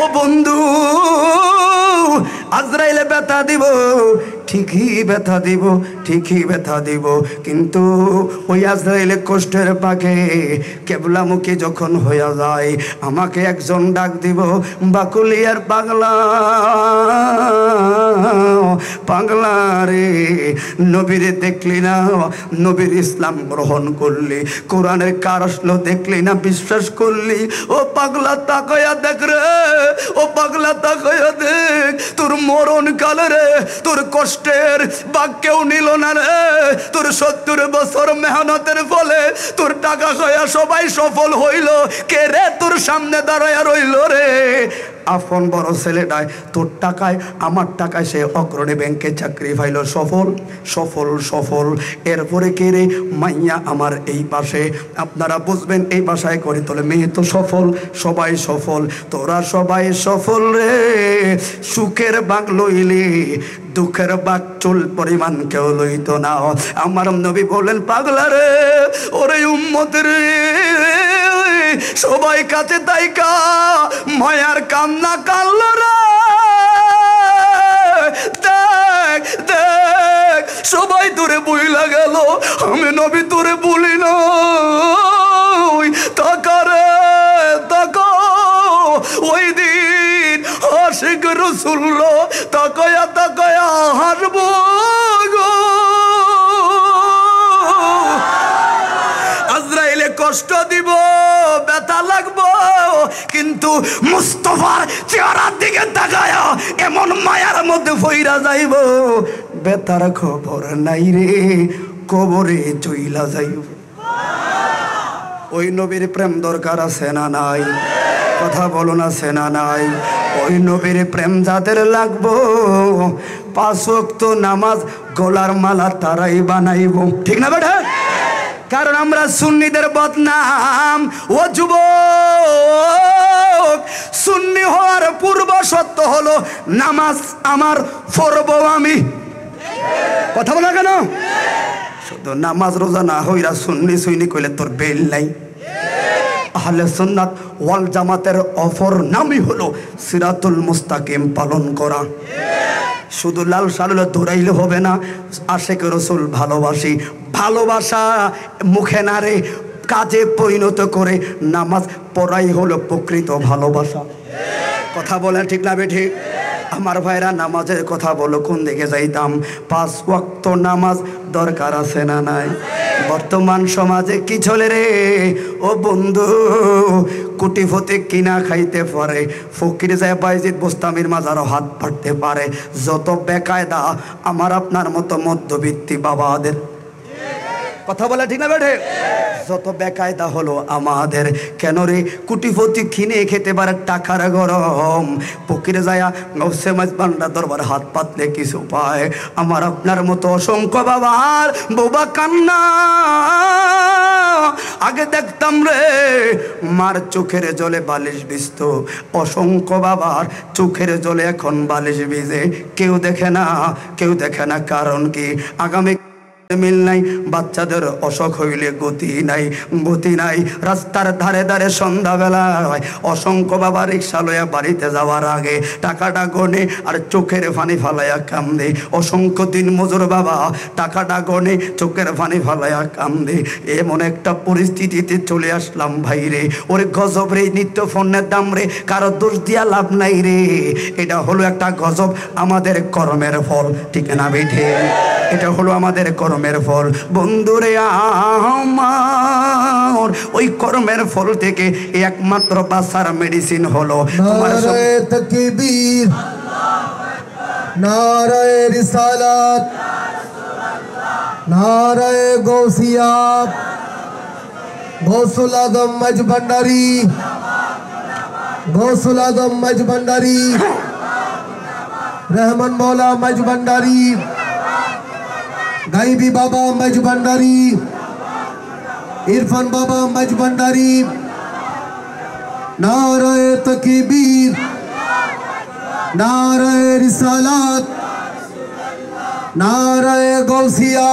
[SPEAKER 1] ও বন্ধু, আজরাইলে ব্যথা দিব, ঠিকই ব্যথা দিব, ঠিকই ব্যথা দিব, কিন্তু ওই আজরাইলে কষ্টের পাকে কেবলামুখী যখন হইয়া যায়, আমাকে একজন ডাক দিব, বাকুলিয়ার পাগলা, পাগলা রে, নবীরে দেখলি না, নবীর ইসলাম গ্রহণ করলি, কোরআনের কার আসলো দেখলি না, বিশ্বাস করলি, ও পাগলা তাকায়া দেখ রে, ও পাগলা তাকায়া দেখ, তোর মরণ কালে রে, তোর কষ্টের বা কেউ নিল না রে, তোর 70 বছর মেহনতের ফলে তোর টাকা খায়া সবাই সফল হইল, কে রে তোর সামনে দাঁড়ায়া রইল রে? আপন বড় ছেলেটায় তোর টাকায়, আমার টাকায় সে অগ্রণী ব্যাংকে চাকরি পাইল, সফল সফল সফল। এরপরে কে রে? মাইয়া আমার এই পাশে, আপনারা বুঝবেন এই বাসায় করে তোলে, মেয়ে তো সফল, সবাই সফল, তোরা সবাই সফল রে। সুখের বাঘ লইলি, দুঃখের বাঘ চুল পরিমাণ কেউ লইত না। আমার নবী বলেন, পাগলা রে, ওরে উম্মত রে, সবাই কাছে তাইকা মায়ার কান্না কানল রে। দেখ দেখ, সবাই তোরে বইলা গেল, আমি নবী তোরে বলি না। তাকা রে তাকা, ওই দিন আশিক রাসূল তাকায়া তাকায়া হাসবো গো। আজরাইলে কষ্ট দিব, ব্যথা লাগবো, কিন্তু মুস্তাফার চেহারার দিকে তাকায়া এমন মায়ার মধ্যে ফইরা যাইব, ব্যথার খবর নাই রে, কবরে চইলা যাইব। ওই নবীর প্রেম দরকার আছে না নাই? কথা বলো না, আছে না নাই? ওই নবীর প্রেম যাদের লাগবো, 5 ওয়াক্ত নামাজ গলার মালা তারাই বানাইব। ঠিক না বেটা? কারণ আমরা সুন্নিদের বদনাম। ও যুবক, সুন্নি হওয়ার পূর্ব সত্য হলো নামাজ আমার পড়বো আমি। কথা বলা কেন? শুধু নামাজ রোজা না হইরা সুন্নি সুন্নি কইলে তোর বেল নাই। আহলে সুন্নাত ওয়াল জামাতের অপর নামই হলো সিরাতুল মুস্তাকিম পালন করা। শুধু লাল সালুলে দৌড়াইলে হবে না, আশেক রাসূল ভালোবাসি, ভালোবাসা মুখে না রে, কাজে পরিণত করে নামাজ পড়াই হলো প্রকৃত ভালোবাসা। কথা বলে ঠিক না বেঠিক? আমার ভাইরা, নামাজের কথা বলো, কোন দিকে যাইতাম? 5 ওয়াক্ত নামাজ দরকার আছে না নাই? বর্তমান সমাজে কি চলে রে ও বন্ধু? কোটিপতি কিনা খাইতে পারে, ফকির যায় বাইজিদ বোস্তামির মাজারও হাত পাড়তে পারে। যত বেকায়দা আমার আপনার মতো মধ্যবিত্তি বাবাদের। কথা বলে ঠিক না বেঠে? যত বেকায়দা হলো আমাদের। কেন রে? কোটিপতি কিনে খেতে পারে, টাকার গরম, ফকিরে যায় গৌসে মাঝবান্ডা দরবার হাত পাতলে কিছু পায়। আমার আপনার মতো অসংখ্য বাবার বোবা কান্না। আগে দেখতাম রে মার চোখের জলে বালিশ ভিজত, অসংখ্য বাবার চোখের জলে এখন বালিশ ভিজে। কেউ দেখে না, কেউ দেখে না। কারণ কি? আগামী মিল নাই, বাচ্চাদের অসুখ হইলে গতি নাই, গতি নাই। রাস্তার ধারে ধারে সন্ধ্যাবেলা অসংখ্য বাবা রিক্সা লইয়া বাড়িতে যাওয়ার আগে টাকাটা গনে আর চোখের পানি ফালাইয়া কান্দে। অসংখ্য দিন মজুর বাবা টাকাটা গনে চোখের পানি ফালাইয়া কান্দে। এমন একটা পরিস্থিতিতে চলে আসলাম ভাই রে। ওরে গজব রে, নিত্য ফোনের দাম রে, কারো দোষ দিয়া লাভ নাই রে। এটা হলো একটা গজব, আমাদের কর্মের ফল, ঠিক না বেঠে? এটা হলো আমাদের কর্মের ফল। বন্ধুরে আমার, ওই কর্মের ফল থেকে একমাত্র বাঁচার মেডিসিন হলো তোমার
[SPEAKER 2] নারায়ে তাকবীর, নারায়ে রিসালাত, নারায়ে গৌসিয়া, গৌসুল আজম মজ ভান্ডারী, গৌসুল আজম মজ ভান্ডারী, रहमान मौला मज भंडारी, गायबी बाबा मज भंडारी, इरफान बाबा मज भंडारी। नाराए तकबीर, नाराए रिसालत, नाराए गौसिया,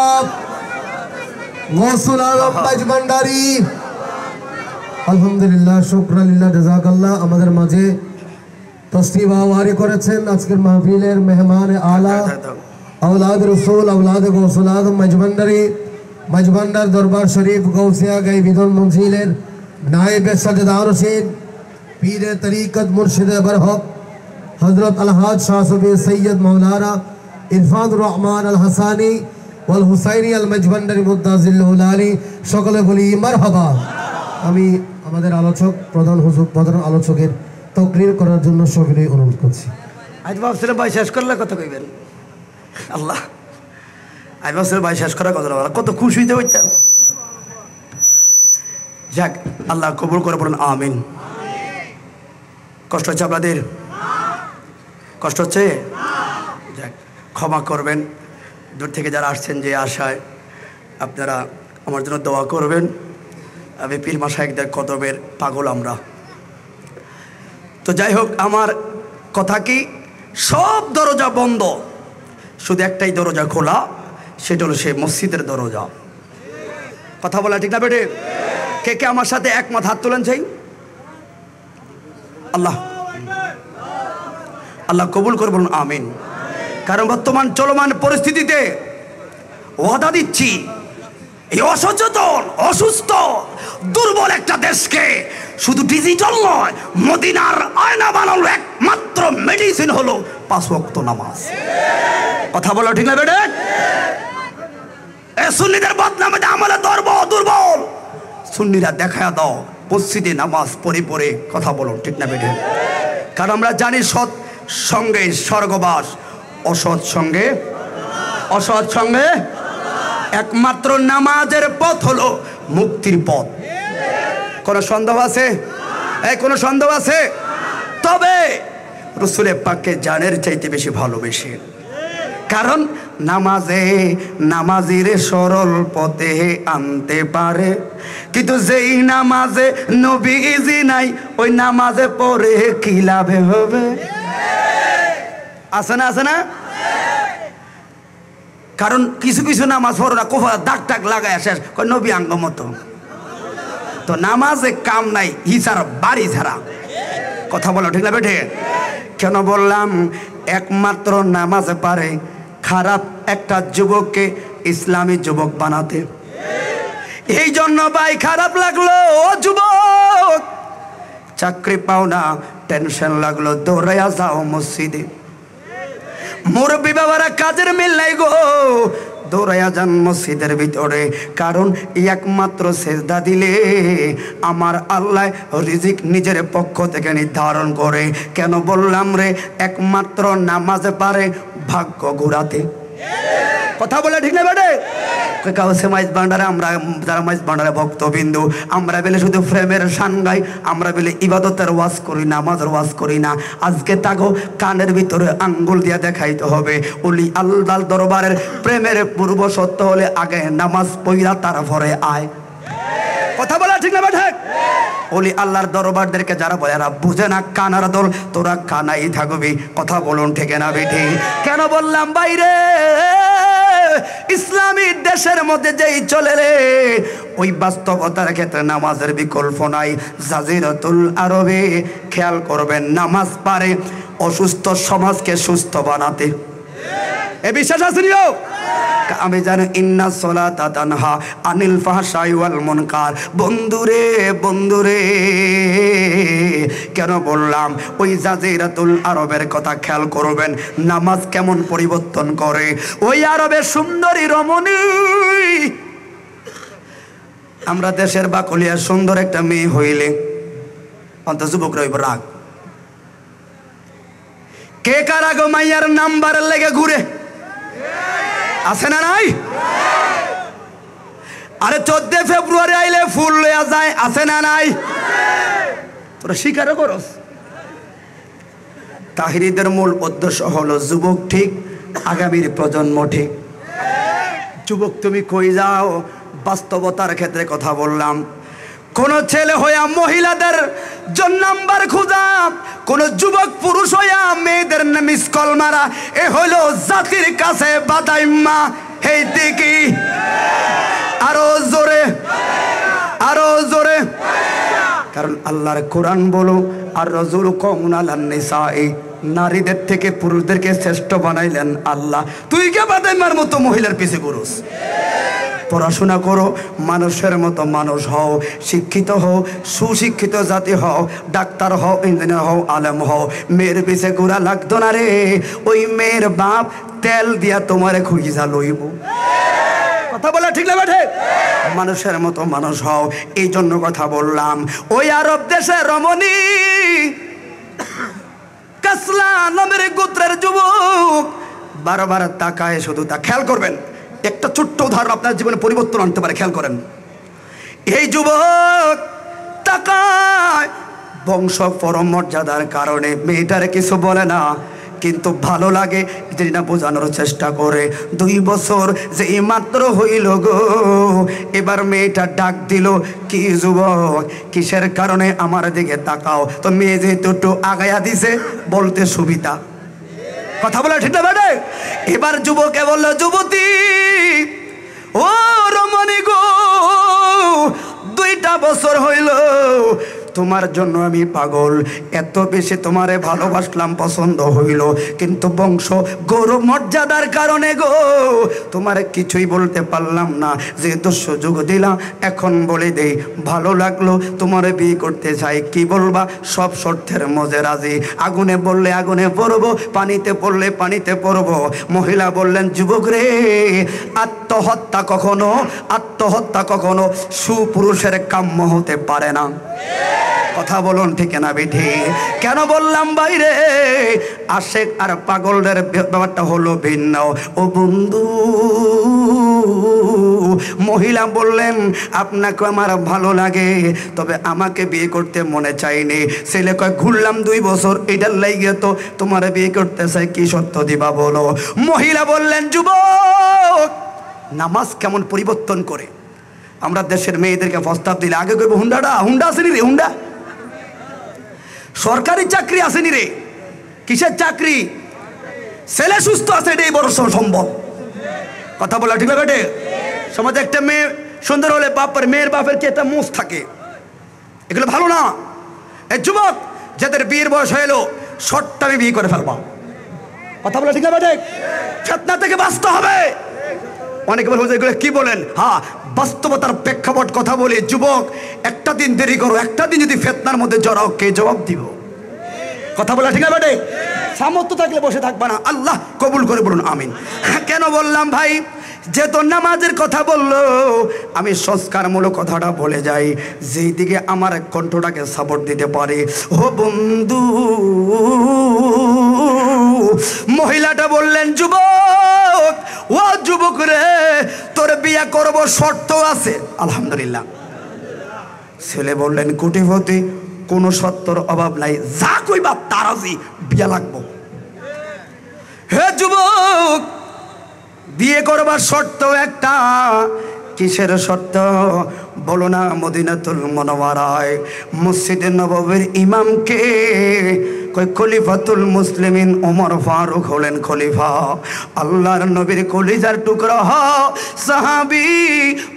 [SPEAKER 2] गौसुल आजम मज भंडारी। আলহামদুলিল্লাহ, শুকরানিল্লাহ, জাযাকাল্লাহ। আমাদের মাঝে তসলিমা ওয়ারি করেছেন আজকের মাহফিলের মেহমান আলা আওলাদ রসুল আওলাদ গৌসুল আজম মজভান্ডারী, মজভান্ডার দরবার শরীফ গৌসিয়া গাইবিদুল মঞ্জিলের নায়েব সাজেদার হোসেন, পীরে তরিকত মুর্শিদে বরহক হযরত আলহাজ শাহ সুফি সৈয়দ মৌলানা ইরফান রহমান আল হাসানি ওয়াল হুসাইনি আল মজভান্ডারী মুদ্দাজিল্লাহুল আলী। সকলে বলি মারহাবা। আমি আমাদের আলোচক প্রধান আলোচকের তকরির করার জন্য সকলে অনুরোধ করছি।
[SPEAKER 1] আজ ভাবছিলাম ভাই শেষ করলে কত কইবেন, আল্লাহ আজ ভাবছিলাম ভাই শেষ করার কথা বলা, কত খুশি হইতে হইতাম। যাক, আল্লাহ কবুল করে বলুন আমিন। কষ্ট হচ্ছে আপনাদের? কষ্ট হচ্ছে? যাক, ক্ষমা করবেন। দূর থেকে যারা আসছেন, যে আশায় আপনারা আমার জন্য দোয়া করবেন। আমি পীর মাশায়েখদের কদমের পাগল আমরা। তো যাই হোক, আমার কথা কি, সব দরজা বন্ধ, শুধু একটাই দরজা খোলা, সেটা হলো সে মসজিদের দরজা। কথা বলা ঠিক না বেটে? কে কে আমার সাথে একমত? হাত তোলেন চাই। আল্লাহ আল্লাহ কবুল করে বলুন আমিন। কারণ বর্তমান চলমান পরিস্থিতিতে ওয়াদা দিচ্ছি, এই অসচেতন, অসুস্থ, দুর্বল একটা দেশকে শুধু ডিজিটাল নয়, মদিনার আয়না বানানোর একমাত্র মেডিসিন হলো 5 ওয়াক্ত নামাজ। কথা বলো ঠিক না বেটে? এ সুন্নিদের বদনামে আমলে দুর্বল সুন্নিরা দেখায়া দাও মসজিদে নামাজ পড়ে পড়ে। কথা বলো ঠিক না বেটে? কারণ আমরা জানি সৎ সঙ্গে স্বর্গবাস, অসৎ সঙ্গে একমাত্র নামাজের পথ হলো মুক্তির পথ। কোনো সন্দেহ আছে? কোনো সন্দেহ আছে? তবে রাসূলের পাককে জানের চাইতে বেশি ভালোবেসে। কারণ নামাজির সরল পথে আনতে পারে, কিন্তু যেই নামাজে নবীজি নাই, ওই নামাজে পড়ে কি লাভে হবে? আছে না? কারণ কিছু কিছু নামাজ পড়ো না, কোফা দাগ টাক লাগায় শেষ নবী আঙ্গ মতো। তো নামাজে কাম নাই, হিসার বাড়ি ছাড়া। কথা বলো ঠিক না বেঠে? কেন বললাম? একমাত্র নামাজে পারে খারাপ একটা যুবককে ইসলামী যুবক বানাতে। এই জন্য ভাই খারাপ লাগলো, ও যুবক চাকরি পাও না, টেনশন লাগলো, দৌড়াইয়া যাও মসজিদে। মুরব্বী বাবারা কাজের মিল নাই গো, দৌড়াইয়া যান মসজিদের ভিতরে। কারণ একমাত্র সেজদা দিলে আমার আল্লাহ রিজিক নিজের পক্ষ থেকে নির্ধারণ করে। কেন বললাম রে? একমাত্র নামাজে পারে ভাগ্য ঘুরাতে। কথা বলে ঠিক না বেটে? কাউসে মাইজ ভান্ডারে আমরা যারা মাইজ ভান্ডারে ভক্তবিন্দু, আমরা বেলে শুধু প্রেমের শান গাই, আমরা বেলে ইবাদতের ওয়াজ করি, নামাজের ওয়াজ করি না। আজকে তাগো কানের ভিতরে আঙ্গুল দিয়া দেখাইতে হবে, ওলি আল্লাহর দরবারের প্রেমের পূর্ব সত্য হলে আগে নামাজ পড়া তারপরে আয়। কথা বলা ঠিক না বেঠে? ওলি আল্লাহর দরবারদেরকে যারা বলে এরা বুঝে না, কানার দল, তোরা কানাই থাকবি। কথা বলুন ঠিক না বেঠে? কেন বললাম বাইরে ইসলামী দেশের মধ্যে যেই চলে রে, ওই বাস্তবতার ক্ষেত্রে নামাজের বিকল্প নাই। জাজিরাতুল আরবে খেয়াল করবেন, নামাজ পারে অসুস্থ সমাজকে সুস্থ বানাতে। এ বিশ্বাস আছে নিও? আমি জানি ইন্না সলাতা তানহা আনিল ফাহশাই ওয়াল মুনকার। বন্ধুরে বন্ধুরে, কেন বললাম? ওই জাজিরাতুল আরবের কথা খেয়াল করবেন, নামাজ কেমন পরিবর্তন করে। ওই আরবের সুন্দরী রমণী, আমরা দেশের বাকলিয়া সুন্দর একটা মেয়ে হইলে অন্ত যুবক রইব রাগ। কে কার আগে মাইয়ার নাম্বার লেগে ঘুরে আছে না নাই? আরে 14 ফেব্রুয়ারি আইলে ফুল লইয়া যায়, আছে না নাই? তোরা স্বীকারও করস। তাহিরিদের মূল উদ্দেশ্য হলো যুবক ঠিক, আগামীর প্রজন্ম ঠিক। যুবক তুমি কই যাও? বাস্তবতার ক্ষেত্রে কথা বললাম। কোন ছেলে হইয়া মহিলাদের জন্য নাম্বার খোঁজা, কোন যুবক পুরুষ হইয়া মেয়েদের মিস কল মারা, এ হইল জাতির কাছে বাদাইম্মা। হেই দেখি আরো জোরে, আরো জোরে। কারণ আল্লাহর কোরআন বলো, আর রাজুল কওমুন আলান নিসাই, নারীদের থেকে পুরুষদেরকে শ্রেষ্ঠ বানাইলেন আল্লাহ। তুই কে বাদাইম্মার মতো মহিলার পিছে ঘুরোস? পড়াশোনা করো, মানুষের মতো মানুষ হও, শিক্ষিত হও, সুশিক্ষিত জাতি হও, ডাক্তার হও, ইঞ্জিনিয়ার হও, আলেম হও। মেয়ের পিছে ঘোরা লাগতো না রে। ওই মেয়ের বাপ তেল দিয়া তোমারে খুঁজা লইব। কথা বলা ঠিক না বেঠে? মানুষের মতো মানুষ হও, এই জন্য কথা বললাম। ওই আরব দেশে রমণী কাসলা নামের গোত্রের যুবক বারবার তাকায়, শুধু তা খেয়াল করবেন। একটা ছোট্ট উদাহরণ আপনার জীবনে পরিবর্তন আনতে পারে, খেয়াল করেন। এই যুবক তাকায়, বংশ পরমর্যাদার কারণে মেয়েটারে কিছু বলে না, কিন্তু ভালো লাগে যেটা বোঝানোর চেষ্টা করে। 2 বছর যে মাত্র হইল গো, এবার মেয়েটা ডাক দিল, কি যুবক কিসের কারণে আমার দিকে তাকাও? তো মেয়ে যেহেতু একটু আগায়া দিছে, বলতে সুবিধা। কথা বলা ঠিক না বেটে? এবার যুবকে বলল, যুবতী ও রমণী গো, 2টা বছর হইল তোমার জন্য আমি পাগল, এত বেশি তোমারে ভালোবাসলাম, পছন্দ হইল, কিন্তু বংশ গৌরব মর্যাদার কারণে গো তোমারে কিছুই বলতে পারলাম না। যেহেতু সুযোগ দিলাম, এখন বলে দেই, ভালো লাগলো, তোমারে বিয়ে করতে চাই, কি বলবা? সব শর্তের মধ্যে রাজি। আগুনে বললে আগুনে পড়বো, পানিতে পড়লে পানিতে পড়বো। মহিলা বললেন, যুবক রে, আত্মহত্যা কখনো সুপুরুষের কাম্য হতে পারে না। কথা বলুন ঠিক না বেঠি? কেন বললাম বাইরে? আশেক আর পাগলদের ব্যাপারটা হলো ভিন্ন। ও বন্ধু, মহিলা বললেন, আপনাকে আমার ভালো লাগে, তবে আমাকে বিয়ে করতে মনে চাইনি। ছেলে কয়, ঘুরলাম 2 বছর, এটার লাইগে তো তোমার বিয়ে করতে চাই, কি সত্য দিবা বলো? মহিলা বললেন, যুবক নামাজ কেমন পরিবর্তন করে। আমরা দেশের মেয়েদেরকে প্রস্তাব দিলে আগে কইব, হুন্ডা আসেনি রে, হুন্ডা সরকারি চাকরি আসেনি রে। কিসের চাকরি? ছেলে সুস্থ আছে, এটাই বড় সম্ভব। কথা বলা ঠিক আছে? সমাজে একটা মেয়ে সুন্দর হলে মেয়ের বাপের কি একটা মোষ থাকে, এগুলো ভালো না। এই যুবক যাদের বিয়ের বয়স হয়ে এলো, শর্টটা আমি বিয়ে করে ফেলবা। কথা বলা ঠিক আছে? ফিতনা থেকে বাঁচতে হবে। অনেকে বলে, এগুলো কি বলেন? হ্যাঁ, বাস্তবতার প্রেক্ষাপট কথা বলি। যুবক, একটা দিন দেরি করো, একটা দিন যদি ফিতনার মধ্যে জড়াও, কে জবাব দিব? কথা বলা ঠিক আছে? সামর্থ্য থাকলে বসে থাকবা না। আল্লাহ কবুল করে বলুন আমিন। কেন বললাম ভাই? যেহেতু নামাজের কথা বললো, আমি সংস্কারমূলক কথাটা বলে যাই, যেই দিকে আমার কণ্ঠটাকে সাপোর্ট দিতে পারে। ও বন্ধু, মহিলাটা বললেন, যুবক ও যুবক রে, তোর বিয়ে করব, শর্ত আছে। আলহামদুলিল্লাহ। ছেলে বললেন, কোটিপতি, কোনো শর্তর অভাব নাই, যা কইবা তারাজি, বিয়ে লাগবো। হে যুবক, বিয়ে করবার শর্ত একটা, কিসের শর্ত বলো না? মদিনাতুল মুনাওয়ারায় মসজিদে নববীর ইমামকে কই খলিফাতুল মুসলিমিন ওমর ফারুক হলেন খলিফা। আল্লাহর নবীর কলিজার টুকরা সাহাবী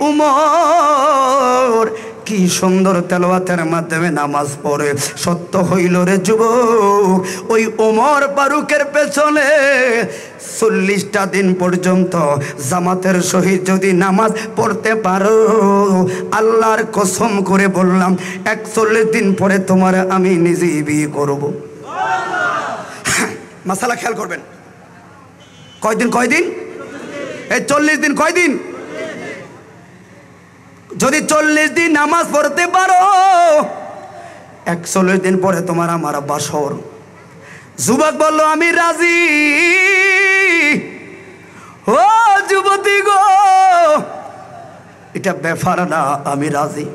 [SPEAKER 1] উমর কি সুন্দর তেলাওয়াতের মাধ্যমে নামাজ পড়ে। সত্য হইল রে যুবক, ওই ওমর ফারুকের পেছনে 40টা দিন পর্যন্ত জামাতের সহিত যদি নামাজ পড়তে পারো, আল্লাহর কসম করে বললাম 41 দিন পরে তোমার আমি নিজেই বিয়ে করব। মাসালা খেয়াল করবেন, কয়দিন? এই 40 দিন। কয়দিন? যদি 40 দিন নামাজ পড়তে পারো, 41 দিন পরে তোমার আমার বাসর। যুবক বলল আমি রাজি। ও যুবতী গো, এটা ব্যাপার না, আমি রাজি।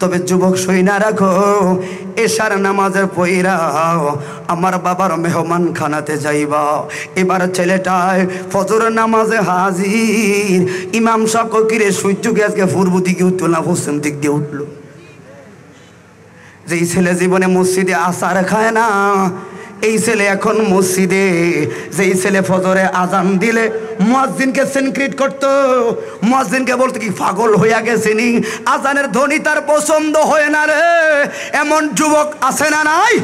[SPEAKER 1] তবে যুবক সইনা রাখো, এশার নামাজের পইরা আমার বাবার মেহমান খানাতে যাইবা। এবার ছেলেটায় ফজর নামাজে হাজির। ইমাম সাহেব কিরে সূর্যকে আজকে পূর্ব দিকে উঠলো না পশ্চিম দিক দিয়ে উঠলো? যেই ছেলে জীবনে মসজিদে আসার খায় না, এই ছেলে এখন মসজিদে। যেই ছেলে ফজরে আজান দিলে মুয়াজ্জিনকে সেনক্রিট করতো, মুয়াজ্জিনকে বলতো কি পাগল হইয়া গেছিনি, আজানের ধ্বনি তার পছন্দ হয় না রে, এমন যুবক আছে না নাই?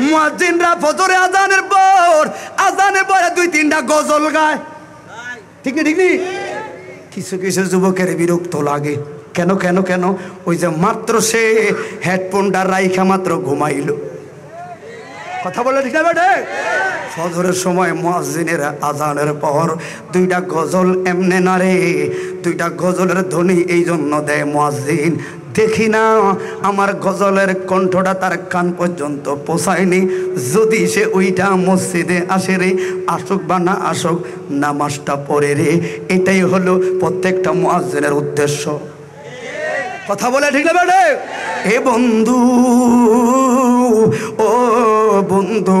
[SPEAKER 1] মুয়াজ্জিনরা ফজরে আজানের পরে 2-3টা গজল গায়, ঠিক না? কিছু কিছু যুবকের বিরক্ত লাগে। কেন? ওই যে মাত্র সে হেডফোনটা রাইখা মাত্র ঘুমাইলো। কথা বলে ঠিক না বেটে? ফজরের সময় মুয়াজ্জিনের আজানের পর 2টা গজল এমনে না রে, 2টা গজলের ধ্বনি এই জন্য দেয় মুয়াজ্জিন, দেখি না আমার গজলের কণ্ঠটা তার কান পর্যন্ত পৌঁছায়নি। যদি সে ওইটা মসজিদে আসে রে, আসুক বা না আসুক নামাজটা পড়ে রে। এটাই হলো প্রত্যেকটা মুয়াজ্জিনের উদ্দেশ্য। কথা বলে ঠিক না বেটে? এ বন্ধু, ও বন্ধু,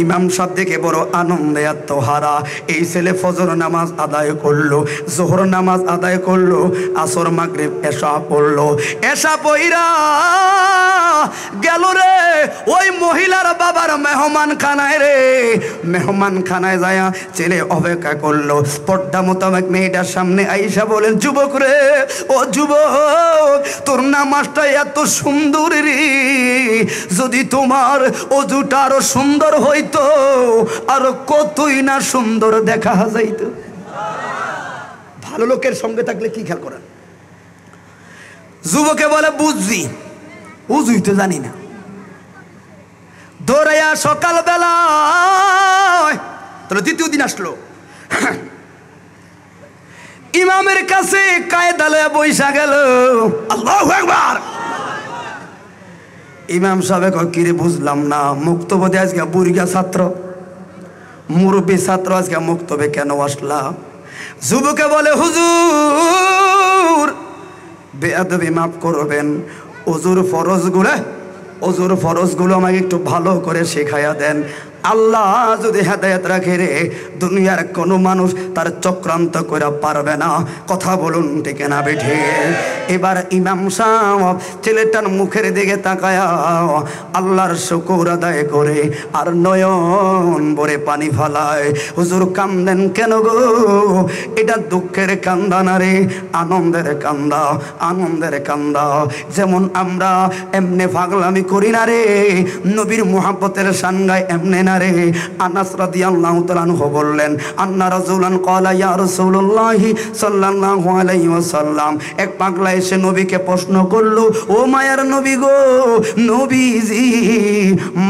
[SPEAKER 1] ইমাম সাহেব দেখে বড় আনন্দে আত্মহারা। এই ছেলে ফজর নামাজ আদায় করলো, জোহর নামাজ আদায় করলো, আসর মাগরিব এশা পড়লো। এশা পইরা গেল রে ওই মহিলার বাবার মেহমান খানায় রে। মেহমান খানায় যায় ছেলে অপেক্ষা করলো। পর্দা মোতাবেক মেয়েটার সামনে আইসা বলেন, যুবক রে, ও যুবক, তোর নামাজটা এত সুন্দর রে, যদি তোমার অজুটা আরো সুন্দর হইতো, আরো কতই না সুন্দর দেখা যাইতো। ভালো লোকের সঙ্গে থাকলে কি খেয়াল করেন? যুবকে বলে বুঝছি, উজুই তো জানি না। দৌড়াইয়া সকালবেলা তাহলে 2য় দিন আসলো, ইমামের কাছে কায়দালে বৈশা গেল। আল্লাহু আকবার। ইমাম সাহেব কিরে বুঝলাম না, মুক্তবদে আজকে বুড়িয়া ছাত্র, মুরব্বী ছাত্র, আজকে মুক্তবে কেন আসলা? যুবকে বলে, হুজুর বেয়াদবি মাফ করবেন, ওজুর ফরজগুলো আমাকে একটু ভালো করে শেখাইয়া দেন। আল্লাহ যদি হেদায়েত রাখে রে, দুনিয়ার কোনো মানুষ তার চক্রান্ত করে পারবে না। কথা বলুন ঠিক না বেঠে? এবার ইমাম সাহেব ছেলেটার মুখের দিকে তাকায়া আল্লাহর শুকর আদায় করে আর নয়ন ভরে পানি ফালায়। হুজুর কান্দেন কেন গো? এটা দুঃখের কান্দা না রে, আনন্দের কান্দা। যেমন আমরা এমনে পাগলামি করি না রে, নবীর মুহাব্বতের সানগায় এমনে না রে। আনাস রাদিয়াল্লাহু তাআলা আনহু বললেন, আন্না রাসূলান ক্বালা ইয়া রাসূলুল্লাহি সাল্লাল্লাহু আলাইহি ওয়াসাল্লাম, এক পাগলা এসে নবীকে প্রশ্ন করলো, ও মায়ার নবী গো, নবীজি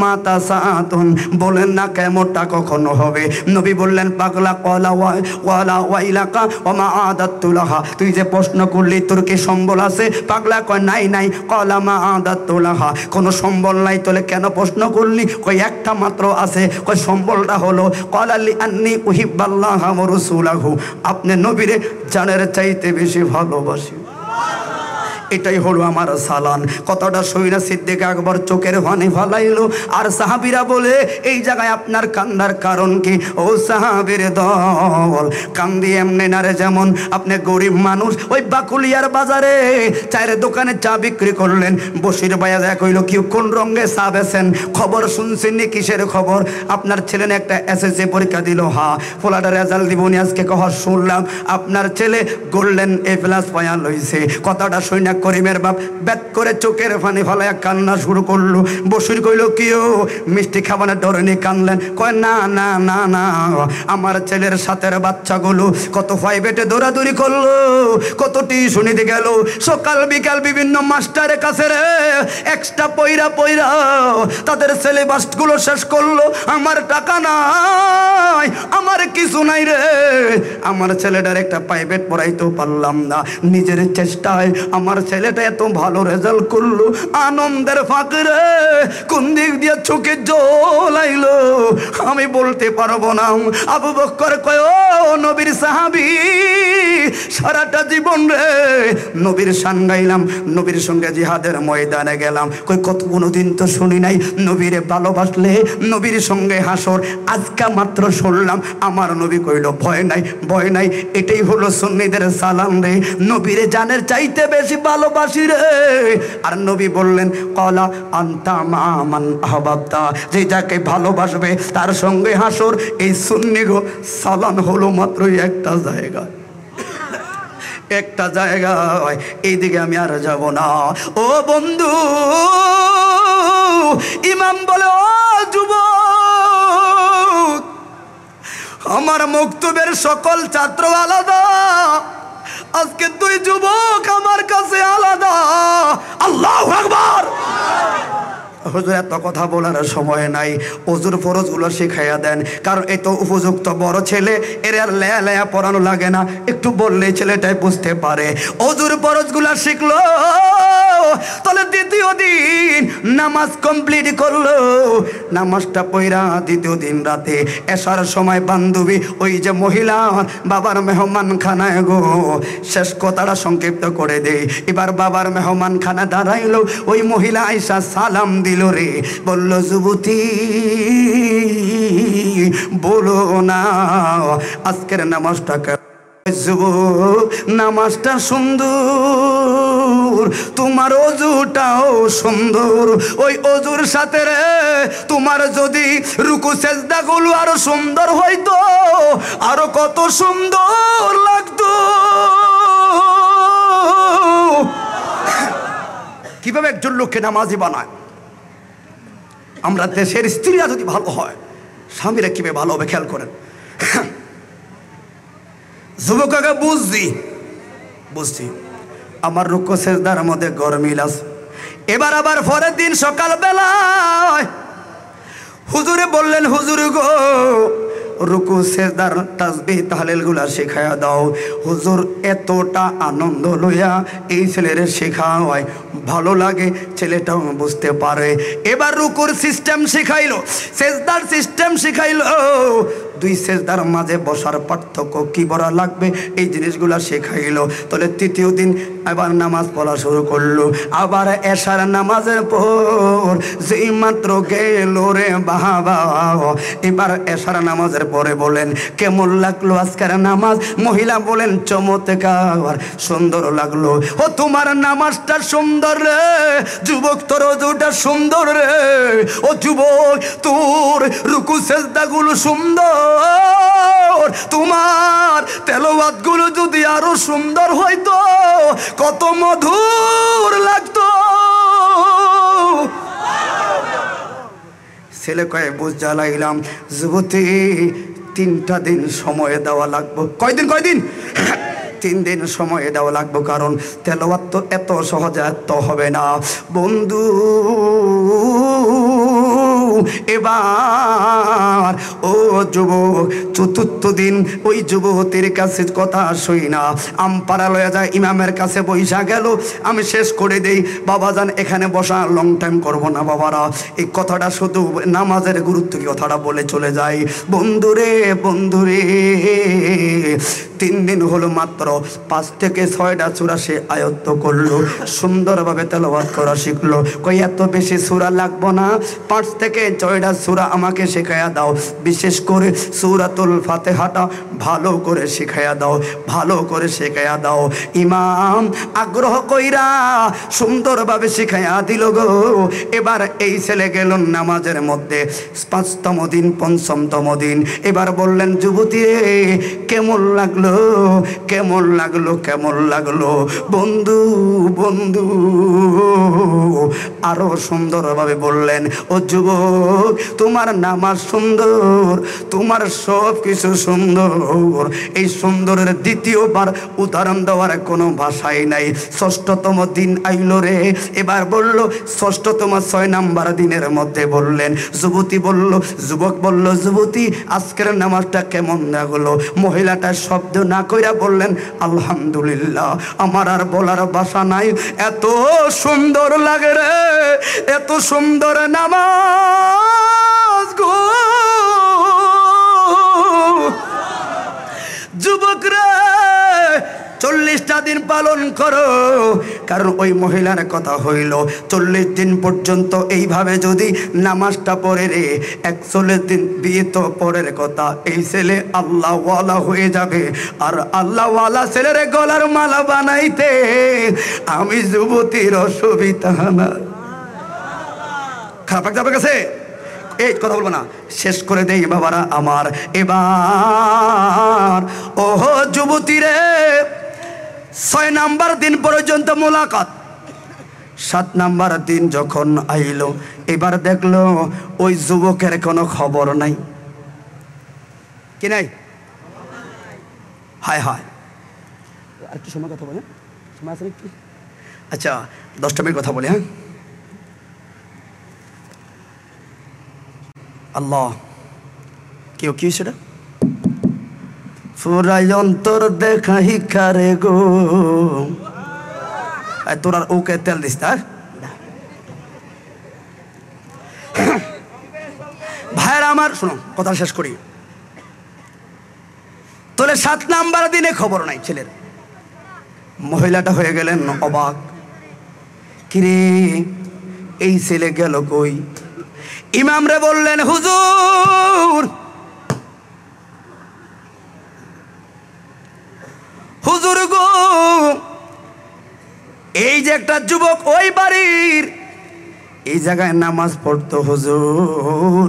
[SPEAKER 1] মাতা সাতুন, বলেন না কিয়ামতটা কখন হবে? নবী বললেন, পাগলা ক্বালা ওয়ালা ওয়াইলাকা ওয়া মা আদাতু লাহা, তুই যে প্রশ্ন করলি তোর কি সম্বল আছে? পাগলা কয় নাই। ক্বালা মা আদাতু লাহা, কোনো সম্বল নাই, তাহলে কেন প্রশ্ন করলি? কই একটা মাত্র আছে। কই সম্বলটা হলো ক্বালালি আন্নী উহিব্বাল্লাহা ওয়া রাসূলাহু, আপনি নবীরে জানের চাইতে বেশি ভালোবাসি। এটাই হলো আমার সালান। কথাটা শুইনা সিদ্দিক আকবর চোখের পানি ফালাইলো। আর সাহাবীরা বলে এই জায়গায় আপনার কান্নার কারণ কি? ও সাহাবীর দল, কান্দি এমনি না রে যেমন আপনি গরিব মানুষ ওই বাকুলিয়ার বাজারে চায়ের দোকানে চা বিক্রি করলেন, বসির ভাইয়া দেখ হইল কি কোন রঙে চা বেছেন, খবর শুনছেন নি? কিসের খবর? আপনার ছেলে একটা এসএসসি পরীক্ষা দিল, হ্যাঁ ফোলাটা রেজাল্ট দিবনি আজকে কহ শুনলাম আপনার ছেলে গোল্ডেন এ প্লাস পায়া লইছে। কথাটা শুনে করিমের বাপ ব্যাট করে চোখের পানি ফলাইয়া কান্না শুরু করলো। বসির কইল কিও মিষ্টি খাবারের ডরে নিয়ে কানলেন? কয় না না না না, আমার ছেলের সাথের বাচ্চাগুলো কত প্রাইভেটে দৌড়াদৌড়ি করলো, কত টিউশনিতে গেল, সকাল বিকাল বিভিন্ন মাস্টারের কাছে রে এক্সট্রা পয়রা পয়রা তাদের সিলেবাসগুলো শেষ করলো। আমার টাকা নাই, আমার কিছু নাই রে, আমার ছেলেটার একটা প্রাইভেট পড়াইতেও পারলাম না। নিজের চেষ্টায় আমার ছেলেটা এত ভালো রেজাল্ট করলো, আনন্দের ফাঁকে রে কোন দিক দিয়ে চোখে জল আইলো আমি বলতে পারবো না। আবু বকর কয় ও নবীর সাহাবী, সারাটা জীবন রে নবীর শান গাইলাম, নবীর সঙ্গে জিহাদের ময়দানে গেলাম, কই কত কোনোদিন তো শুনি নাই নবীরে ভালোবাসলে নবীর সঙ্গে হাসর, আজকে মাত্র শুনলাম। আমার নবী কইল ভয় নাই ভয় নাই, এটাই হলো সুন্নিদের সালাম রে, নবীরে জানের চাইতে বেশি ভালোবাসি রে। আর নবী বললেন কলা আনতা মান আহবাবতা, যে যাকে ভালোবাসবে তার সঙ্গে হাসর। এই সুন্নি গো সালাম হলো মাত্র একটা জায়গা, একটা জায়গায়, এইদিকে আমি আর যাব না। ও বন্ধু, ইমাম বলে ও যুবক, আমার মক্তবের সকল ছাত্র আলাদা, আজকে তুই যুবক আমার কাছে আলাদা। আল্লাহু আকবার। হুজুর এত কথা বলার সময় নাই, ওজুর ফরজগুলো শিখাইয়া দেন, কারণ এই তো উপযুক্ত বড় ছেলে, এর আর লেয়া লেয়া পড়ানো লাগে না, একটু বললেই ছেলেটাই বুঝতে পারে। ওজুর ফরজগুলো শিখলো, তাহলে দ্বিতীয় দিন নামাজ কমপ্লিট করলো। নামাজটা পড়া দ্বিতীয় দিন রাতে এসার সময় বান্ধবী ওই যে মহিলা বাবার মেহমান খানায় গো, শেষ কথাটা সংক্ষিপ্ত করে দেই। এবার বাবার মেহমান খানা দাঁড়াইলো, ওই মহিলা আইসা সালাম দিল রে, বলল যুবতী বলো না আজকের নামাজটা যুবক, নামাজটা সুন্দর, তোমার অজুটাও সুন্দর, ওই অজুর সাথে রে তোমার যদি রুকু সেজদা গুলো আরো সুন্দর হইতো, আরো কত সুন্দর লাগতো। কিভাবে একজন লোককে নামাজি বানায়? আমরা দেশের স্ত্রীরা যদি ভালো হয়, স্বামীরা কিভাবে ভালো হবে খেয়াল করেন। যুবককে বুঝছি আমার রুকু সেজদার মধ্যে গরমিল আছে। এবার আবার পরের দিন সকালবেলায় হুজুরে বললেন, হুজুর গো রুকু সেজদার তাসবিহ তাহলিলগুলা শেখায়া দাও। হুজুর এতটা আনন্দ লইয়া এই ছেলের শেখায়, ভালো লাগে, ছেলেটাও বুঝতে পারে। এবার রুকুর সিস্টেম শিখাইলো, সেজদার সিস্টেম শিখাইলো, দুই সেজদার মাঝে বসার পার্থক্য কি বড় লাগবে এই জিনিসগুলা শেখাইলো। তাহলে তৃতীয় দিন আবার নামাজ পড়া শুরু করলো। আবার এশার নামাজের পর যেই মাত্র গেল রে বাবা, এবার এশার নামাজের পরে বলেন কেমন লাগলো আজকের নামাজ? মহিলা বলেন চমৎকার, সুন্দর লাগলো। ও তোমার নামাজটা সুন্দর রে যুবক, তোর ওটা সুন্দর রে। ও যুবক, তোর রুকু সেজদাগুলো সুন্দর, তোমার তেলাওয়াত গুলো যদি আরো সুন্দর হইতো কত মধুর লাগতো। ছেলে কয়ে বুঝ জ্বালাইলাম, যুবতী 3টা দিন সময় দেওয়া লাগবে। কয়দিন? 3 দিন সময় দেওয়া লাগবে, কারণ তেলাওয়াত তো এত সহজে এত হবে না। বন্ধু এবার ও যুবক চতুর্থ দিন ওই যুবতীর কাছে কথা শুই না আমপাড়া লয়ে যায় ইমামের কাছে বইসা গেল। আমি শেষ করে দেই বাবাজান, এখানে বসা লং টাইম করব না বাবারা, এই কথাটা শুধু নামাজের গুরুত্ব কি কথাটা বলে চলে যাই। বন্ধুরে বন্ধুরে 3 দিন হলো মাত্র 5 থেকে 6টা সূরা সে আয়ত্ত করলো, সুন্দরভাবে তেলাওয়াত করা শিখলো। কই এত বেশি সূরা লাগবো না, 5 থেকে 6টা সূরা আমাকে শেখায়া দাও, বিশেষ করে সূরাতুল ফাতিহাটা ভালো করে শেখায়া দাও, ভালো করে শেখায়া দাও। ইমাম আগ্রহ কইরা সুন্দরভাবে শেখায়া দিল গো। এবার এই ছেলে গেল নামাজের মধ্যে 5তম দিন 5মতম দিন। এবার বললেন যুবতী রে কেমন লাগলো, কেমন লাগলো, কেমন লাগলো? বন্ধু বন্ধু আরো সুন্দরভাবে বললেন, ও যুবক তোমার নামাজ সুন্দর, তোমার সব কিছু সুন্দর, এই সুন্দরের দ্বিতীয়বার উদাহরণ দেওয়ার কোনো ভাষাই নাই। 6তম দিন আইলো রে। এবার বলল 6তম 6 নাম্বার দিনের মধ্যে বললেন, যুবতী বলল, যুবক বলল, যুবতী আজকের নামাজটা কেমন লাগলো? মহিলাটা শব্দ না কইরা বললেন, আলহামদুলিল্লাহ, আমার আর বলার ভাষা নাই, এত সুন্দর লাগে রে, এত সুন্দর নামাজ গো। যুবক রে 40টা দিন পালন করো, কারণ ওই মহিলার কথা হইল 40 দিন পর্যন্ত এইভাবে যদি নামাজটা পড়ে রে, 41 দিন বিয়ে তো পরের কথা, এই ছেলে আল্লাহওয়ালা হয়ে যাবে। আর আল্লাহওয়ালা ছেলের গলার মালা বানাইতে আমি যুবতীর অসুবিধা না। খারাপ লাগছে আপনার কাছে? এই কথা বলবো না, শেষ করে দেই বাবারা আমার। এবার ওহ যুবতী রে 6 নাম্বার দিন পর্যন্ত মোলাকাত, 7 নাম্বার দিন যখন আইলো, এবার দেখলো ওই যুবকের কোনো খবর নাই। কি নাই? হায় হায়, আর একটু সময় কথা বলে, সময় আছে নাকি? আচ্ছা 10টা মিনিট কথা বলি। হ্যাঁ আল্লাহ, কেউ কি সেটা ফুরাই অন্তর দেখাই কারে গো। তোর আর ওকে তেল দিস তার ভাইয়ের আমার, শোনো কথা শেষ করি। তোলে 7 নাম্বার দিনে খবর নাই ছেলের। মহিলাটা হয়ে গেলেন অবাক, কিরে এই ছেলে গেল কই? ইমাম রে বললেন, হুজুর হুজুর গো, এই যে একটা যুবক ওই বাড়ির এই জায়গায় নামাজ পড়তো হুজুর,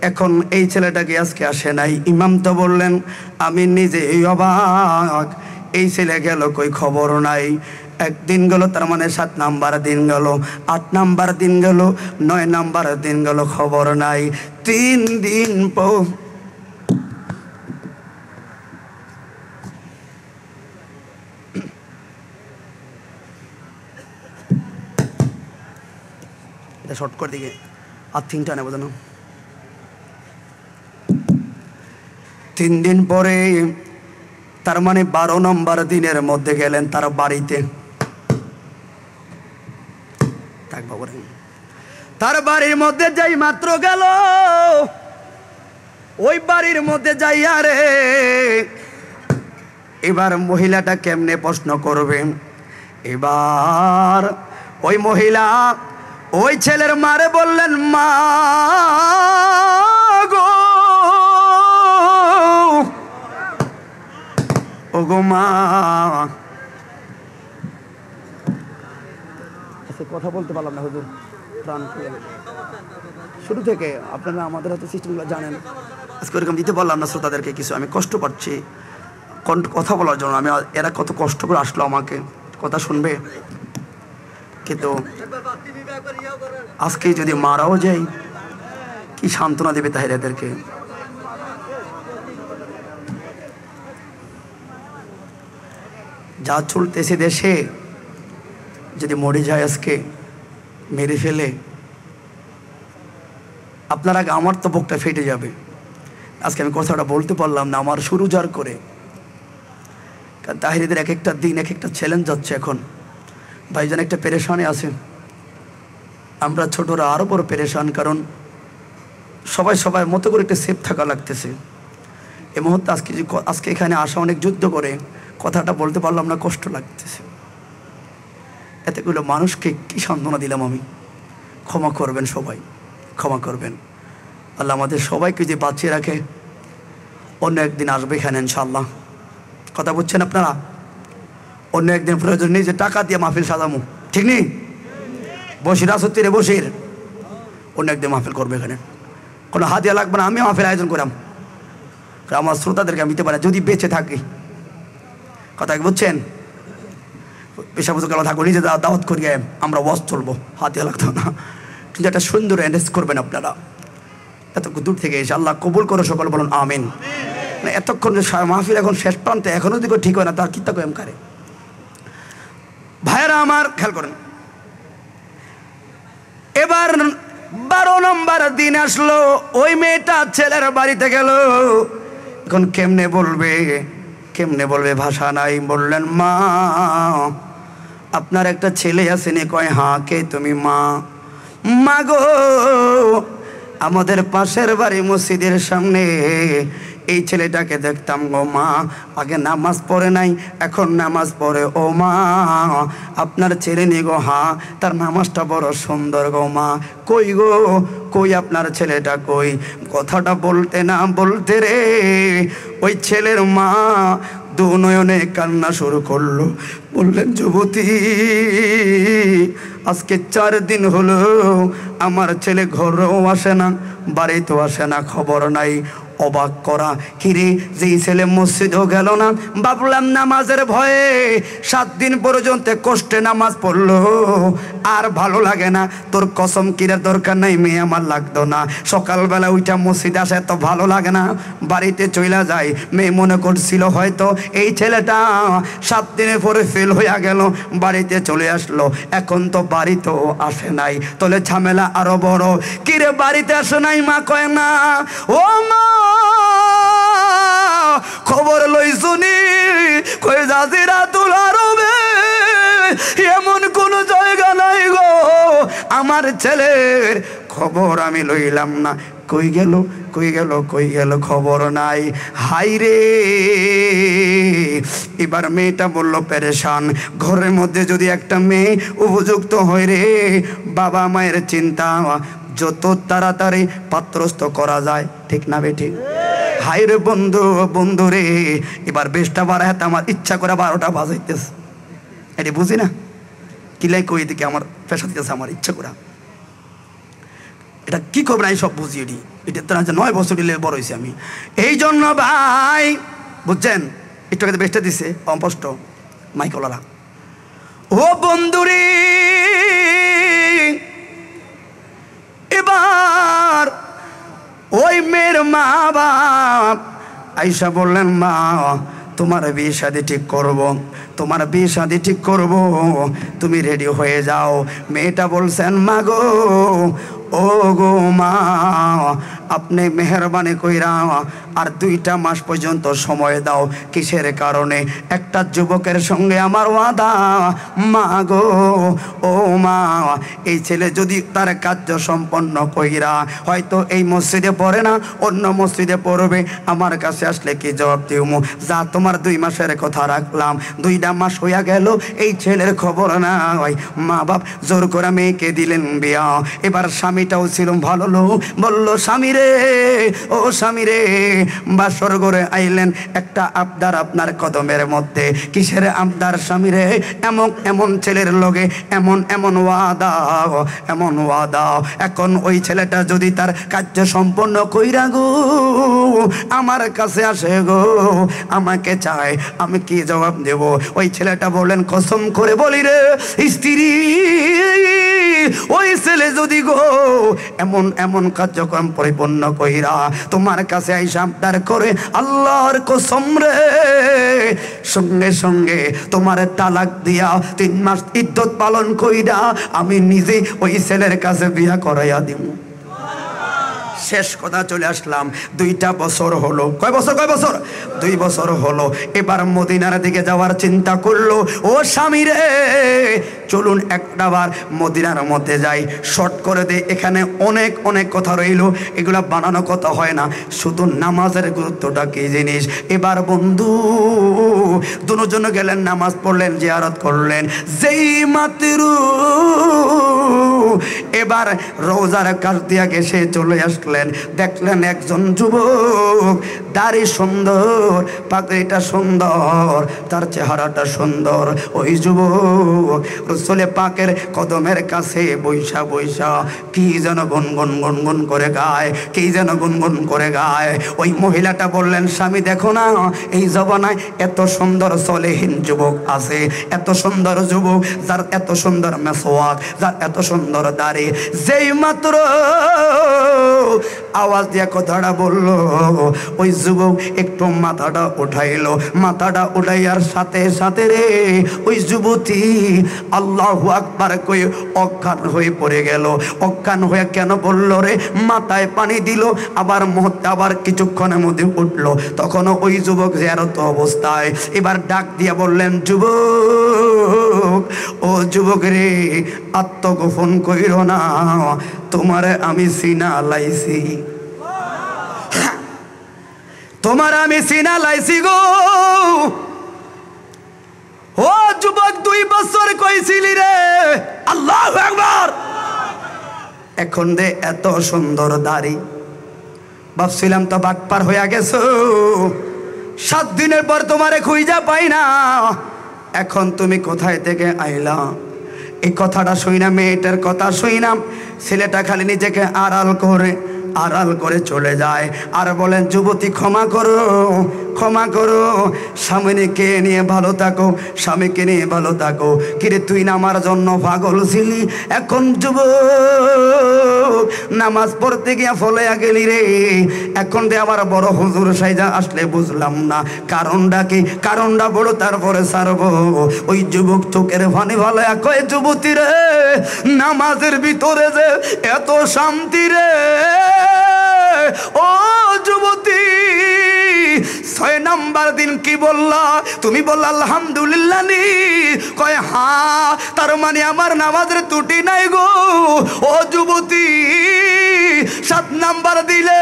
[SPEAKER 1] এখন এই ছেলেটাকে আজকে আসে নাই। ইমাম তো বললেন, আমি নিজে অবাক, এই ছেলে গেল কই খবর নাই। 1 দিন গেল, তার মানে 7 নাম্বার দিন গেল, 8 নাম্বার দিন গেল, 9 নাম্বার দিন গেল, খবর নাই। 3 দিন পর এটা শর্ট করে দিকে আর 3টা নেবো জানো। 3 দিন পরে, তার মানে 12 নম্বর দিনের মধ্যে গেলেন তার বাড়িতে। তার বাড়ির মধ্যে যাই মাত্র গেল, ওই বাড়ির মধ্যে যাই আরে এবার মহিলাটা কেমনে প্রশ্ন করবে? এবার ওই মহিলা ওই ছেলের মারে বললেন, মা গো, ও গো মা। কথা বলতে পারলাম না হুজুর, প্রাণ শুরু থেকে আপনারা আমাদের হাতে সিস্টেমগুলো জানেন, আজকে ওরকম দিতে পারলাম না শ্রোতাদেরকে কিছু। আমি কষ্ট পাচ্ছি কথা বলার জন্য, আমি এরা কত কষ্ট করে আসলো আমাকে কথা শুনবে, কিন্তু আজকে যদি মারাও যাই কি সান্ত্বনা দেবে তাহলে এদেরকে? যা চলতেছে দেশে, যদি মরে যায় আজকে মেরে ফেলে, আপনার আগে আমার তো বুকটা ফেটে যাবে। আজকে আমি কথাটা বলতে পারলাম না আমার শুরু যার করে, কারণ তাহিরিদের এক একটা দিন এক একটা চ্যালেঞ্জ যাচ্ছে। এখন ভাইজান একটা পেরেশানে আছেন, আমরা ছোটরা আরও বড় পেরেশান, কারণ সবাই সবাই মতো করে একটা সেফ থাকা লাগতেছে। এই মুহূর্তে আজকে এখানে আসা অনেক যুদ্ধ করে কথাটা বলতে পারলাম না, কষ্ট লাগতেছে। এতগুলো মানুষকে কি সান্ত্বনা দিলাম আমি। ক্ষমা করবেন সবাই, ক্ষমা করবেন। আল্লাহ আমাদের সবাইকে যে বাঁচিয়ে রাখে, অন্য একদিন আসবে এখানে ইনশাআল্লাহ। কথা বুঝছেন আপনারা? অন্য একদিন প্রয়োজন নেই যে টাকা দিয়ে মাহফিল সাজামু, ঠিক নেই? বসির আসত্তি রে বসির, অন্য একদিন মাহফিল করবে এখানে, কোনো হাদিয়া লাগবে না। আমি মাহফিল আয়োজন করাম, আমার শ্রোতাদেরকে আমি দিতে পারি যদি বেঁচে থাকি। কথা কি বুঝছেন? পেশা বুঝে গেল থাকবো, নিজে দাওয়াত করিয়ে আমরা ওয়াজ চলবো, হাদিয়া লাগতো না। কিন্তু একটা সুন্দর অ্যারেঞ্জ করবেন আপনারা। এত দূর থেকে এসে আল্লাহ কবুল করে সকল বলুন আমিন। এতক্ষণ যে মাহফিল এখন শেষ প্রান্তে, এখনো দিকে ঠিক হয় না, তার কিতা কয়েম করে। ভাইয়েরা আমার খেয়াল করেন, এবার 12 নম্বর দিন আসলো, ওই মেয়েটা ছেলের বাড়িতে গেল। এখন কেমনে বলবে, ভাষা নাই। বললেন, মা আপনার একটা ছেলে আসেনি? কয় হ্যাঁ। কে তুমি? মা গো, আমাদের পাশের বাড়ি মসজিদের সামনে এই ছেলেটাকে দেখতাম গো মা, আগে নামাজ পড়ে নাই, এখন নামাজ পড়ে। ও মা আপনার ছেলে নি গো? হ্যাঁ। তার নামাজটা বড় সুন্দর গো মা। কই গো, কই আপনার ছেলেটা কই? কথাটা বলতে না বলতে রে ওই ছেলের মা দু নয়নে কান্না শুরু করলো। বললেন, যুবতী আজকে 4 দিন হলো আমার ছেলে ঘরেও আসে না, বাড়িতেও আসে না, খবর নাই। অবাক করা, কিরে যেই ছেলে মসজিদেও গেল না, ভাবলাম নামাজের ভয়ে 7 দিন পর্যন্ত কষ্টে নামাজ পড়লো, আর ভালো লাগে না। তোর কসম কিরে দরকার নাই, মেয়ে আমার লাগতো না। সকালবেলা ওইটা মসজিদে আসে তো ভালো লাগে না, বাড়িতে চইলা যায়। মেয়ে মনে করছিল হয়তো এই ছেলেটা 7 দিনের পরে ফেল হইয়া গেল, বাড়িতে চলে আসলো। এখন তো বাড়িতেও আসে নাই, তাহলে ঝামেলা আরো বড়। কিরে বাড়িতে আসে নাই? মা কয় না। ও মা খবর লই শুনি, কই জাজিরাতুল আরবে এমন কোন জায়গা নাই গো, আমার ছেলের খবর আমি লইলাম না। কই গেল খবর নাই। হাই রে, এবার মেয়েটা বলল পেরেশান। ঘরের মধ্যে যদি একটা মেয়ে উপযুক্ত হয় রে, বাবা মায়ের চিন্তা যত তাড়াতাড়ি পাত্রস্থ করা যায়, ঠিক না বেঠি? হাই রে বন্ধু রে, এবার বেশটা বাড়াইতে আমার ইচ্ছা করে 12টা বাজাইতেছে। এটা বুঝি না কিলাই কই দিকে আমার পেশা দিতেছে, আমার ইচ্ছা করা। এটা কি করবে না সব বুঝি। এটা তো 9 বছর দিলে বড় হয়েছি আমি। এই জন্য ভাই বুঝছেন, একটু আগে বেশটা দিছে অস্পষ্ট মাইকলারা। ও বন্ধুরে, এবার ওই মেয়ের মা বাপ আইসা বললেন, মা তোমার বিয়ে শাদী ঠিক করব, তুমি রেডি হয়ে যাও। মেয়েটা বলছেন, মা গো, ও গো মা আপনি মেহরবানি কইরা আর 2টা মাস পর্যন্ত সময় দাও। কিসের কারণে? একটা যুবকের সঙ্গে আমার ওয়াদা। মা গো, ও মা এই ছেলে যদি তার কার্য সম্পন্ন কইরা হয়তো এই মসজিদে পড়ে না, অন্য মসজিদে পড়বে, আমার কাছে আসলে কি জবাব দিমু? যা তোমার 2 মাসের কথা রাখলাম, 2টা মাস হইয়া গেল, এই ছেলের খবর নাই। মা বাপ জোর করে মেয়েকে দিলেন বিয়া। এবার স্বামীটাও ছিল ভালো লোক, বলল, স্বামী রে, ও স্বামী রে, বাসর ঘরে আইলেন, একটা আবদার আপনার কদমের মধ্যে। কিসের আবদার স্বামী রে? এমন ছেলের লগে এমন ওয়াদা। এখন ওই ছেলেটা যদি তার কার্য সম্পন্ন কইরা গো আমার কাছে আসে গো, আমাকে চায়, আমি কি জবাব দেব? ওই ছেলেটা বললেন, কসম করে বলি রে স্ত্রী, ওই ছেলে যদি গো এমন কার্যক্রম পরিপূর্ণ কইরা তোমার কাছে আইসা আবদার করে, আল্লাহর কসম রে, সঙ্গে সঙ্গে তোমার তালাক দিয়া 3 মাস ইদ্যত পালন কইরা আমি নিজে ওই ছেলের কাছে বিয়া করাইয়া দিব। শেষ কথা চলে আসলাম। 2টা বছর হলো। কয় বছর? 2 বছর হলো। এবার মদিনার দিকে যাওয়ার চিন্তা করলো। ও স্বামী রে, চলুন একটাবার মদিনার মধ্যে যাই, শর্ট করে দে। এখানে অনেক অনেক কথা রইল, এগুলা বানানো কথা হয় না। শুধু নামাজের গুরুত্বটা কি জিনিস। এবার বন্ধু দুজন গেলেন, নামাজ পড়লেন, জিয়ারত করলেন। যেই মাত্র এবার রোজার কাছ দিয়া গেছে চলে আসলেন, দেখলেন একজন যুবক, দাড়ি সুন্দর, পাগড়িটা সুন্দর, তার চেহারাটা সুন্দর। ওই যুবক রসুলে পাকের কদমের কাছে বৈশা বৈশা কি যেন গুনগুন গুনগুন করে গায়, কি যেন গুনগুন করে গায়। ওই মহিলাটা বললেন, স্বামী দেখো না, এই জবানায় এত সুন্দর সলেহীন যুবক আছে, এত সুন্দর যুবক যার এত সুন্দর মেসওয়াক, যার এত সুন্দর দাড়ি। যেই মাত্র আওয়াজ দিয়া কথাটা বললো, ওই যুবক একটু মাথাটা উঠাইলো। মাথাটা উঠাইয়ার সাথে সাথে রে ওই যুবতী আল্লাহু আকবার কই অজ্ঞান হয়ে পড়ে গেল। অজ্ঞান হয়ে কেন বললো রে? মাথায় পানি দিল, আবার মুহূর্তে আবার কিছুক্ষণের মধ্যে উঠলো। তখনও ওই যুবক জিয়ারত অবস্থায়। এবার ডাক দিয়ে বললেন, যুবক, ও যুবক রে, আত্মগোপন কইর না, তোমারে আমি সিনা লাইছি, তোমার আমি সিনা লাইছি গো। ও যুবক, 2 বছর কইছিলি রে, আল্লাহু আকবার, এখন দে এত সুন্দর দাড়ি। ভাবছিলাম তো বাটপার হইয়া গেছো, 7 দিনের পর তোমারে খুঁজা পাই না, এখন তুমি কোথায় থেকে আইলা? এই কথাটা শুইনা, মেয়েটার কথা শুইনাম, ছেলেটা খালি নিজেকে আড়াল করে চলে যায়। আর বলেন, যুবতী ক্ষমা করো, ক্ষমা করো, স্বামীকে নিয়ে ভালো থাকো, স্বামীকে নিয়ে ভালো থাকো। কিরে তুই না আমার জন্য পাগল ছিলি, এখন যুবক নামাজ পড়তে গিয়া ফলাইয়া গেলি রে, এখন দে আবার বড় হুজুর সাইজা আসলে বুঝলাম না কারণটা কি, কারণটা বড় তারপরে ছাড়বো। ওই যুবক চোখের পানি ফলাইয়া কয়, যুবতী রে, নামাজের ভিতরে যে এত শান্তি রে, ও যুবতী, 6 নাম্বার দিন কি বললা? তুমি বললা আলহামদুলিল্লাহ নি। কয় হ্যাঁ, তার মানে আমার নামাজের ত্রুটি নাই গো। ও যুবতী, 7 নাম্বার দিলে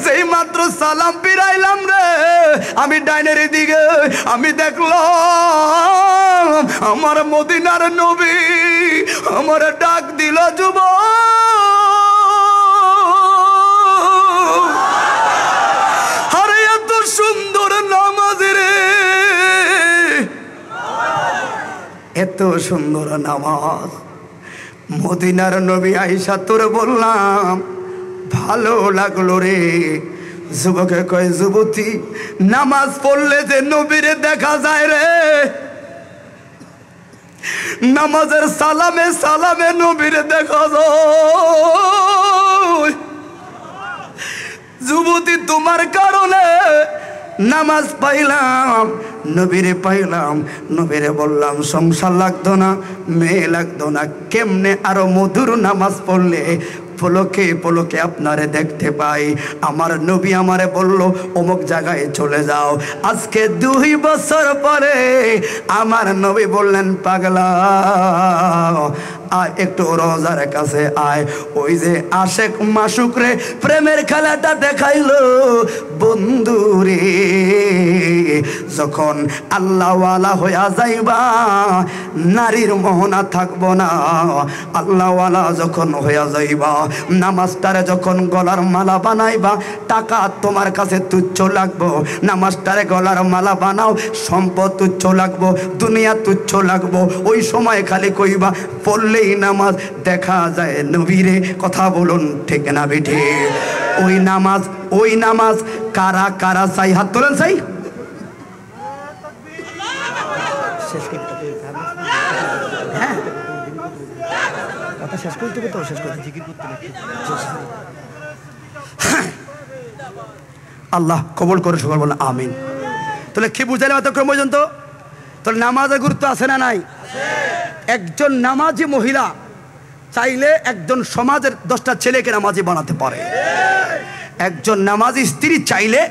[SPEAKER 1] যেই মাত্র সালাম ফিরাইলাম রে, আমি ডাইনের দিকে আমি দেখলাম আমার মদিনার নবী আমার ডাক দিল, যুবক, আরে এত সুন্দর নামাজ রে, এত সুন্দর নামাজ। মদিনার নবী আয়েশা তোর বললাম ভালো লাগলো রে। যুবকে কয়, যুবতী, নামাজ পড়লে যে নবীরে দেখা যায় রে, নামাজের সালামে সালামে নবীরে দেখা যায়। যুবতী, তোমার কারণে নামাজ পাইলাম, নবীরে পাইলাম, নবীরে বললাম সংসার লাগতো না, মেয়ে লাগতো না, কেমনে আরো মধুর নামাজ পড়লে পলকে পলকে আপনারে দেখতে পাই। আমার নবী আমারে বলল, অমুক জায়গায় চলে যাও। আজকে 2 বছর পরে আমার নবী বললেন, পাগলা আয় একটু রোজার কাছে আয়। ওই যে আশেক মাসুক রে প্রেমের খেলাটা দেখাইলো বন্ধু রে, যখন আল্লাহওয়ালা হইয়া যাইবা নারীর মোহনা থাকবো না। আল্লাহওয়ালা যখন হইয়া যাইবা, নামাজটারে যখন গলার মালা বানাইবা, টাকা তোমার কাছে তুচ্ছ লাগবো। নামাজটারে গলার মালা বানাও, সম্পদ তুচ্ছ লাগবো, দুনিয়া তুচ্ছ লাগবো। ওই সময় খালি কইবা পড়লেই নামাজ দেখা যায় নবীরে। কথা বলুন ঠিক না বেঠে? ওই নামাজ কারা কারা চাই? হাত তোলেন চাই। হ্যাঁ, কথা শেষ করতে হবে তো, শেষ করতে জিকির করতে হবে। আল্লাহ কবুল করে সকল বলেন আমিন। তাহলে কি বুঝাইলাম এতক্ষণ পর্যন্ত? তাহলে নামাজের গুরুত্ব আছে না নাই? একজন নামাজি মহিলা চাইলে একজন সমাজের 10টা ছেলেকে নামাজি বানাতে পারে। একজন নামাজি স্ত্রী চাইলে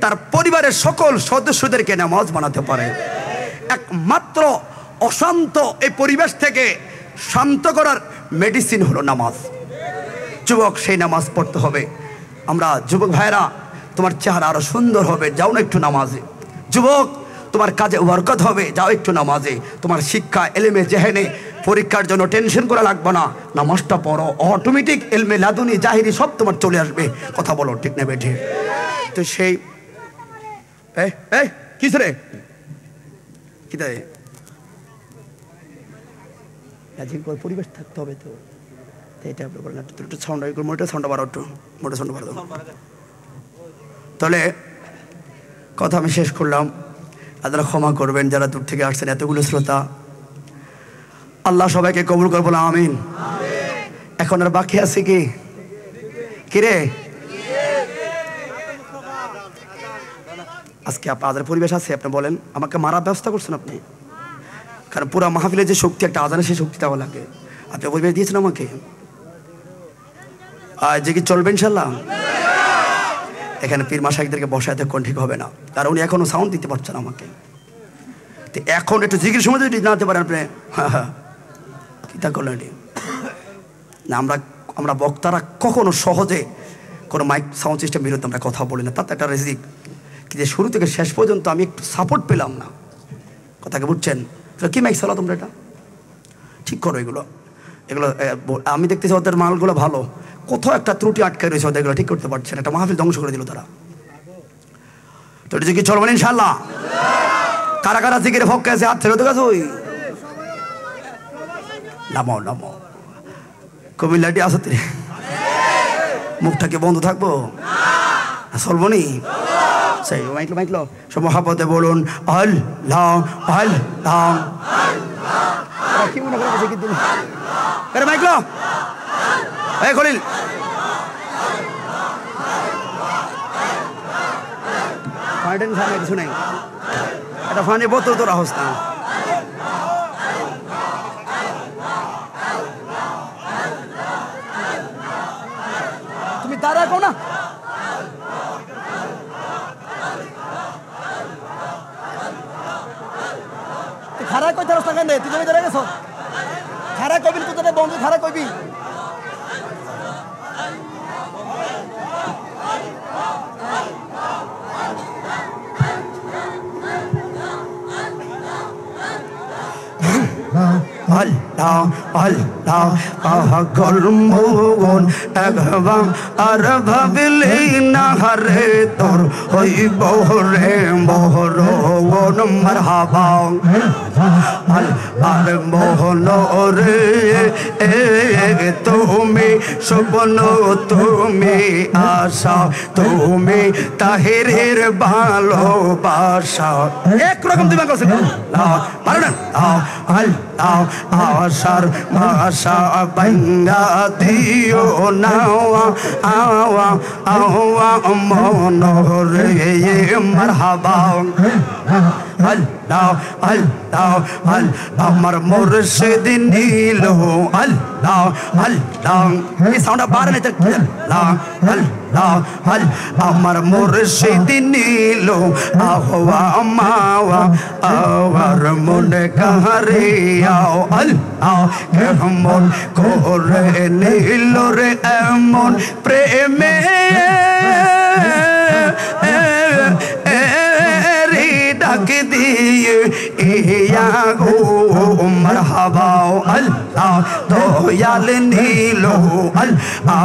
[SPEAKER 1] তার পরিবারের সকল সদস্যদেরকে নামাজ বানাতে পারে। একমাত্র অশান্ত এই পরিবেশ থেকে শান্ত করার মেডিসিন হলো নামাজ। যুবক, সেই নামাজ পড়তে হবে। আমরা যুবক ভাইরা, তোমার চেহারা আরো সুন্দর হবে, যাও না একটু নামাজে। যুবক, তোমার কাজে বরকত হবে, যাও একটু নামাজে। তোমার শিক্ষা এলেমে জেহেনে পরীক্ষার জন্য টেনশন করা লাগবে না, নামাজটা পড়ো, অটোমেটিক এলমে লাদুনি জাহিরি সব তোমার চলে আসবে। কথা বলো, ঠিক না বেঠে? তো সেই কিস রে কি পরিবেশ থাকতে হবে। তো এটা আপনি বলেন একটু সাউন্ড মোটা সাউন্ড বাড়ো, একটু মোটা সাউন্ড বাড়ো। তাহলে কথা আমি শেষ করলাম। আপনারা ক্ষমা করবেন যারা দূর থেকে আসছেন, এতগুলো শ্রোতা। আল্লাহ সবাইকে কবুল করবো, আমিন। এখন আর বাকি আছে কি কিরে? আজকে আপনাদের পরিবেশ আছে, আপনি বলেন আমাকে মারার ব্যবস্থা করছেন আপনি? কারণ পুরা মাহফিলের যে শক্তি একটা আজানের, সেই শক্তিটাও লাগে। আপনি পরিবেশ দিয়েছেন আমাকে, আর যে কি চলবে ইনশাল্লাহ। এখানে পীর মাশাইখদেরকে বসাতে কোন ঠিক হবে না, কারণ উনি এখনো সাউন্ড দিতে পারছেন আমাকে। তো এখন একটু জিকির সময় যদি জানাতে পারেন আপনি, কিতা করলেন না। আমরা বক্তারা কখনো সহজে কোনো মাইক সাউন্ড সিস্টেম বিরুদ্ধে আমরা কথা বলি না, তাতে একটা রিজিক। কিন্তু শুরু থেকে শেষ পর্যন্ত আমি একটু সাপোর্ট পেলাম না। কথাকে বুঝছেন? কি মাইক চালা তোমরা, এটা ঠিক করো। এগুলো আমি দেখতেছি ওদের মালগুলো ভালো, কোথাও একটা ত্রুটি আটকে রয়েছে, ওদের এগুলো ঠিক করতে পারছে না। একটা মাহফিল ধ্বংস করে দিল তারা। তো এটা কি চলবেন ইনশাল্লাহ? কারা কারা জিকিরে ফক্কে আছে হাত ছেড়ে তো গেছে। ওই নামো নামো, কুমিল্লাটি আসতে মুখটা কি বন্ধ থাকবো? চলবো নি? সেই মাইকলো সব মহাপদে বলুন আল্লাহ আল্লাহ। কি মনে করে কি দিন মাইকলো এই খলিল, কিছু নাই, এটা ফানি বোতল তোর আহস না। তুমি তারা কো না, খারাপ কই তারস না, তুই জমি ধরে গেছ। খারাপ কইবি তুই, তোদের বন্ধু খারাপ কইবি। আল্লাহ আল্লাহ পাগল মন একবার আর ভাবলি না রে তোর ওই বহরে বহরন মারহাবা। আর মোহন রে তুমি স্বপ্ন, তুমি আশা, তুমি তাহেরের ভালোবাসা। একরকম দিবা করছে পারো না। আল্লাহ আশার ভাষা বাঙ্গা দিও নাওয়া আওয়া আওয়া মন রে মারহাবা। আল্লাহ আল্লাহ আল্লাহ আমার মুর্শিদ নীল আল্লাহ আল্লাহ। এই সাউন্ডটা বাড়ে না। আল্লাহ আল্লাহ আল্লাহ আমার মুর্শিদ নীল আহওয়া মাওয়া আওয়ার মনে কারে আও। আল্লাহ কেমন করে নীল রে এমন প্রেমে ডাক দিয়ে ইয়া গো মারহাবা। আল্লাহ দয়াল নীল আল্লাহ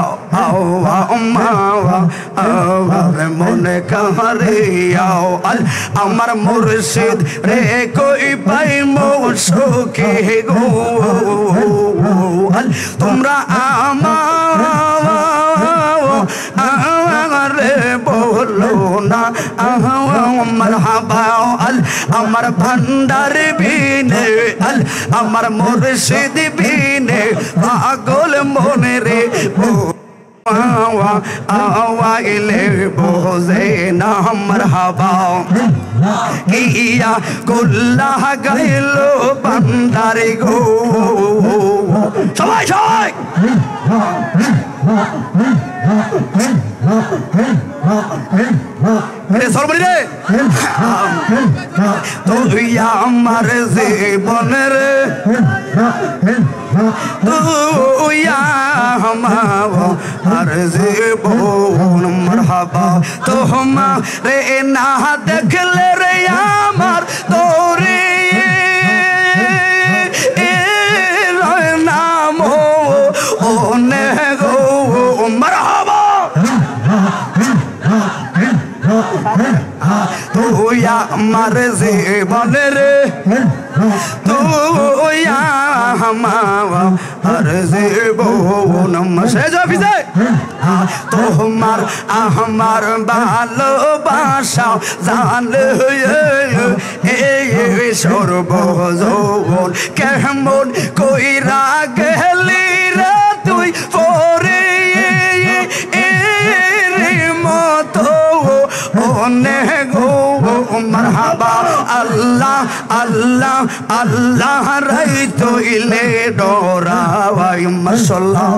[SPEAKER 1] মাওয়া আমার মনে কারে আও। আমার মুর্শিদ রে কই পাই মো সুখে গো। তোমরা আমার বলো না মারহাবা। আমার ভান্ডার বিনে আমার মুর্শিদ বিনে পাগল মনে রে আওয়াইলে বোঝে না মারহাবা। কিয়া কুল্লা গাইল বান্দারে গো। সবাই সবাই সরবরি রে তুই আমার জীবনের তুই আমার জীবন মারহাবা তোমারে না দেখলে রে আমার তোরে নাম ওনে গো মারহাবা তুই আমার জীবনের তুই আমার জীবন শেষ অফিসে তোমার আমার ভালোবাসা জানলে এই সর্বজৌবন কেমন কইরা গেলি রে তুই পরে মতো অনেক গো মারহাবা আল্লাহ আল্লাহ আল্লাহ রাই তইলে ডরাওয়াই মাশাআল্লাহ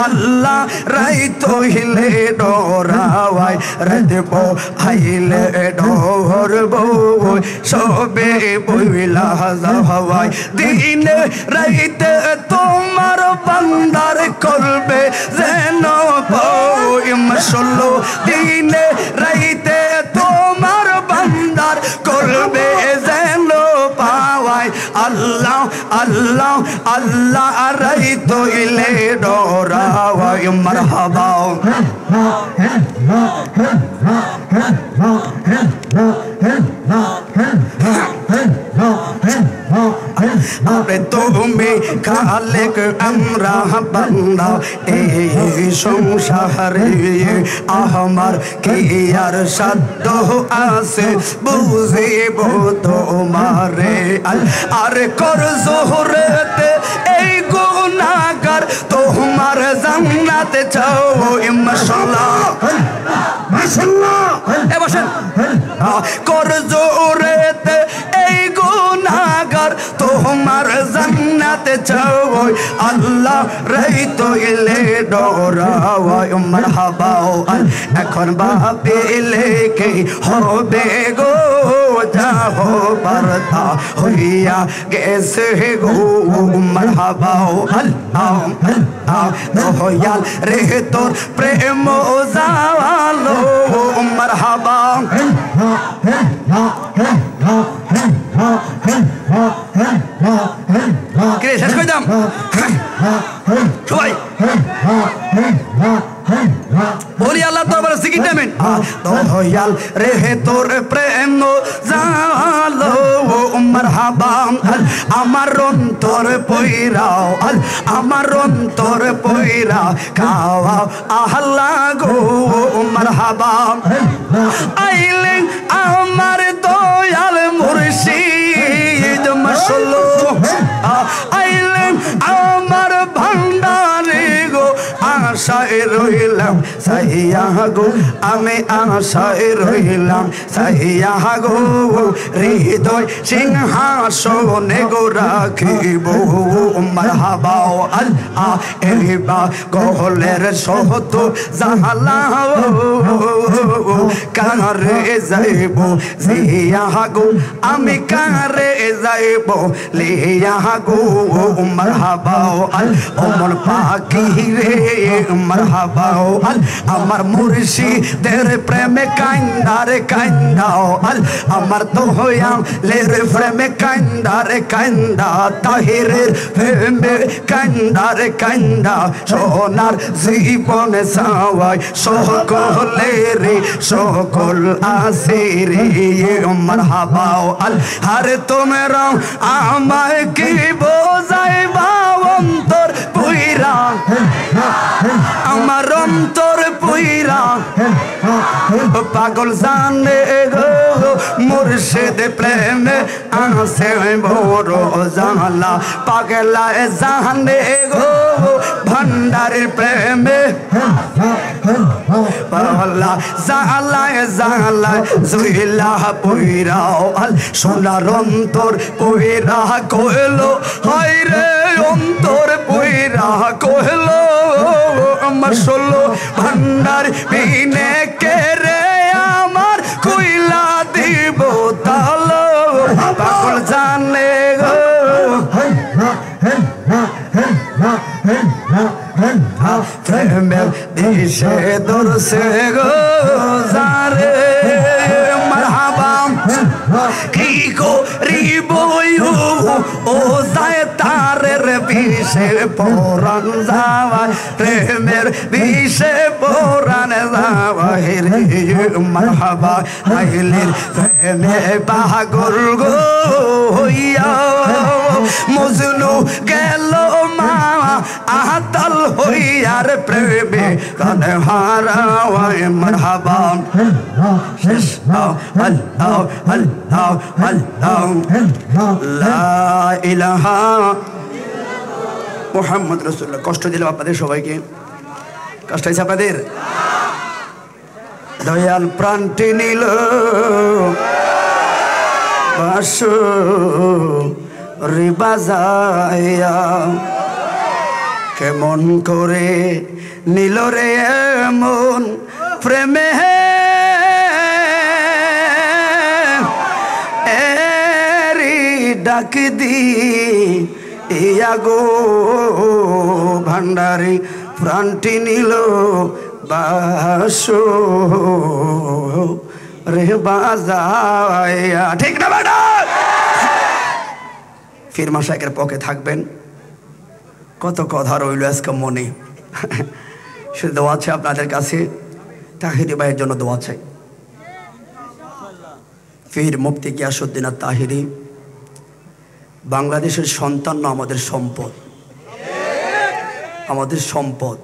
[SPEAKER 1] আল্লাহ রাই তইলে ডরাওয়াই রাতব আইলে ডরব সবে বইলা যাওয়াই দিন রাইতে তোমার বান্দার করবে যেন বই মাশাআল্লাহ দিন রাইতে তোমার বান্দার করবে যেন পাওয়াই আল্লাহ আল্লাহ আল্লাহ রাই তইলে ডরাওয়াই মারহাবা আরে তুমি খালেক আমরা বান্দা এই সংসারে আমার কি আর সাধ্য আছে বুঝিব তোমারে আর কর জোহরেতে এই গুনাহগার তোমার জান্নাতে চাও মাশাআল্লাহ মাশাআল্লাহ এ বসেন কর জোহরেতে এই গুনাহগার তোমার জান্নাতে চাও আল্লাহ রাই তইলে ডরাওয়াই মারহাবা এখন ভাবিলে কি হবে গো যাহো বারতা হইয়া গেছে গো মারহাবা আল্লাহ দয়াল রে তোর প্রেম জালো মারহাবা কে শেষ করে দাম সবাই বলি আল্লাহ দরবারে জিকির দেবেন দয়াল রে তোর প্রেম জালো মারহাবা আমার অন্তর পইরাও আমার অন্তর পইরা খাওয়া আল্লাহ গো মারহাবা আইলেন আমার দয়াল মুর্শিদ মাশাআল্লাহ আইলেন আমার ভান্ডারে গো আশায় রইলাম সাইয়া গো আমি আশায় রইলাম সাইয়া গো হৃদয় সিংহাসনে গো রাখিব মারহাবা আল্লাহ এবা গহলের সহত জাহালা কারে যাইব জিয়া গো আমি কারে যাইব লিয়া গো মারহাবা ওমর পাখি রে মারহাবা আমার মুর্শিদের প্রেমে কান্দারে কান্দাও আমার দয়ালের প্রেমে কান্দারে কান্দা তাহিরের প্রেমে কান্দারে কান্দা সোনার জীবন সাওয়াই সকলের সকল আসিরে মারহাবা আরে তোমরা আমায় কি বোঝাইবা অন্তর পুইরা আমার অন্তর পুইরা পাগল জানে গো মুর্শিদ প্রেমে আসে বড় জালা পাগলা জানে গো ভান্ডারের প্রেমে পাগলা জালায় জালায় জুইলা পুইরাও সোনার অন্তর পুইরা কইলো হায় রে অন্তর পুইরা কহলো আমার ষোলো ভান্ডার বিনে কে রে আমার কইলা দিব তালো পাগল জানে গো প্রেমের দিশে দর্শে গো জারে মারহাবা কি করিব ও যায় তারের বিষে পরাণ যাওয়া প্রেমের বিষে পরাণ যাওয়া রে মারহাবা আইলের প্রেমে পাগল গো হইয়া মজনু গেল মা আতাল হইয়ার প্রেমে কান হারাওয়ায় মারহাবা আল্লাহ আল্লাহ আল্লাহ লা ইলাহা মুহাম্মদ রাসূলুল্লাহ। কষ্ট দিলাম আপনাদের সবাইকে, কষ্ট হয়েছে আপনাদের? দয়াল প্রাণটি নিল বাসু রিবাজায়া কেমন করে নিল রে মন প্রেমে এরি ডাক দি ইয়া গো ভান্ডারি প্রাণটি নিল বাসু রে বাজায়া। ঠিক না বেটা? ফির মাশায়েখের পক্ষে থাকবেন, কত কথা রইল আজকে মনে। সে দোয়া আছে আপনাদের কাছে, তাহিরি ভাইয়ের জন্য দোয়া চাই। ফির মুফতি গিয়াসউদ্দিন তাহিরি বাংলাদেশের সন্তান না, আমাদের সম্পদ, আমাদের সম্পদ,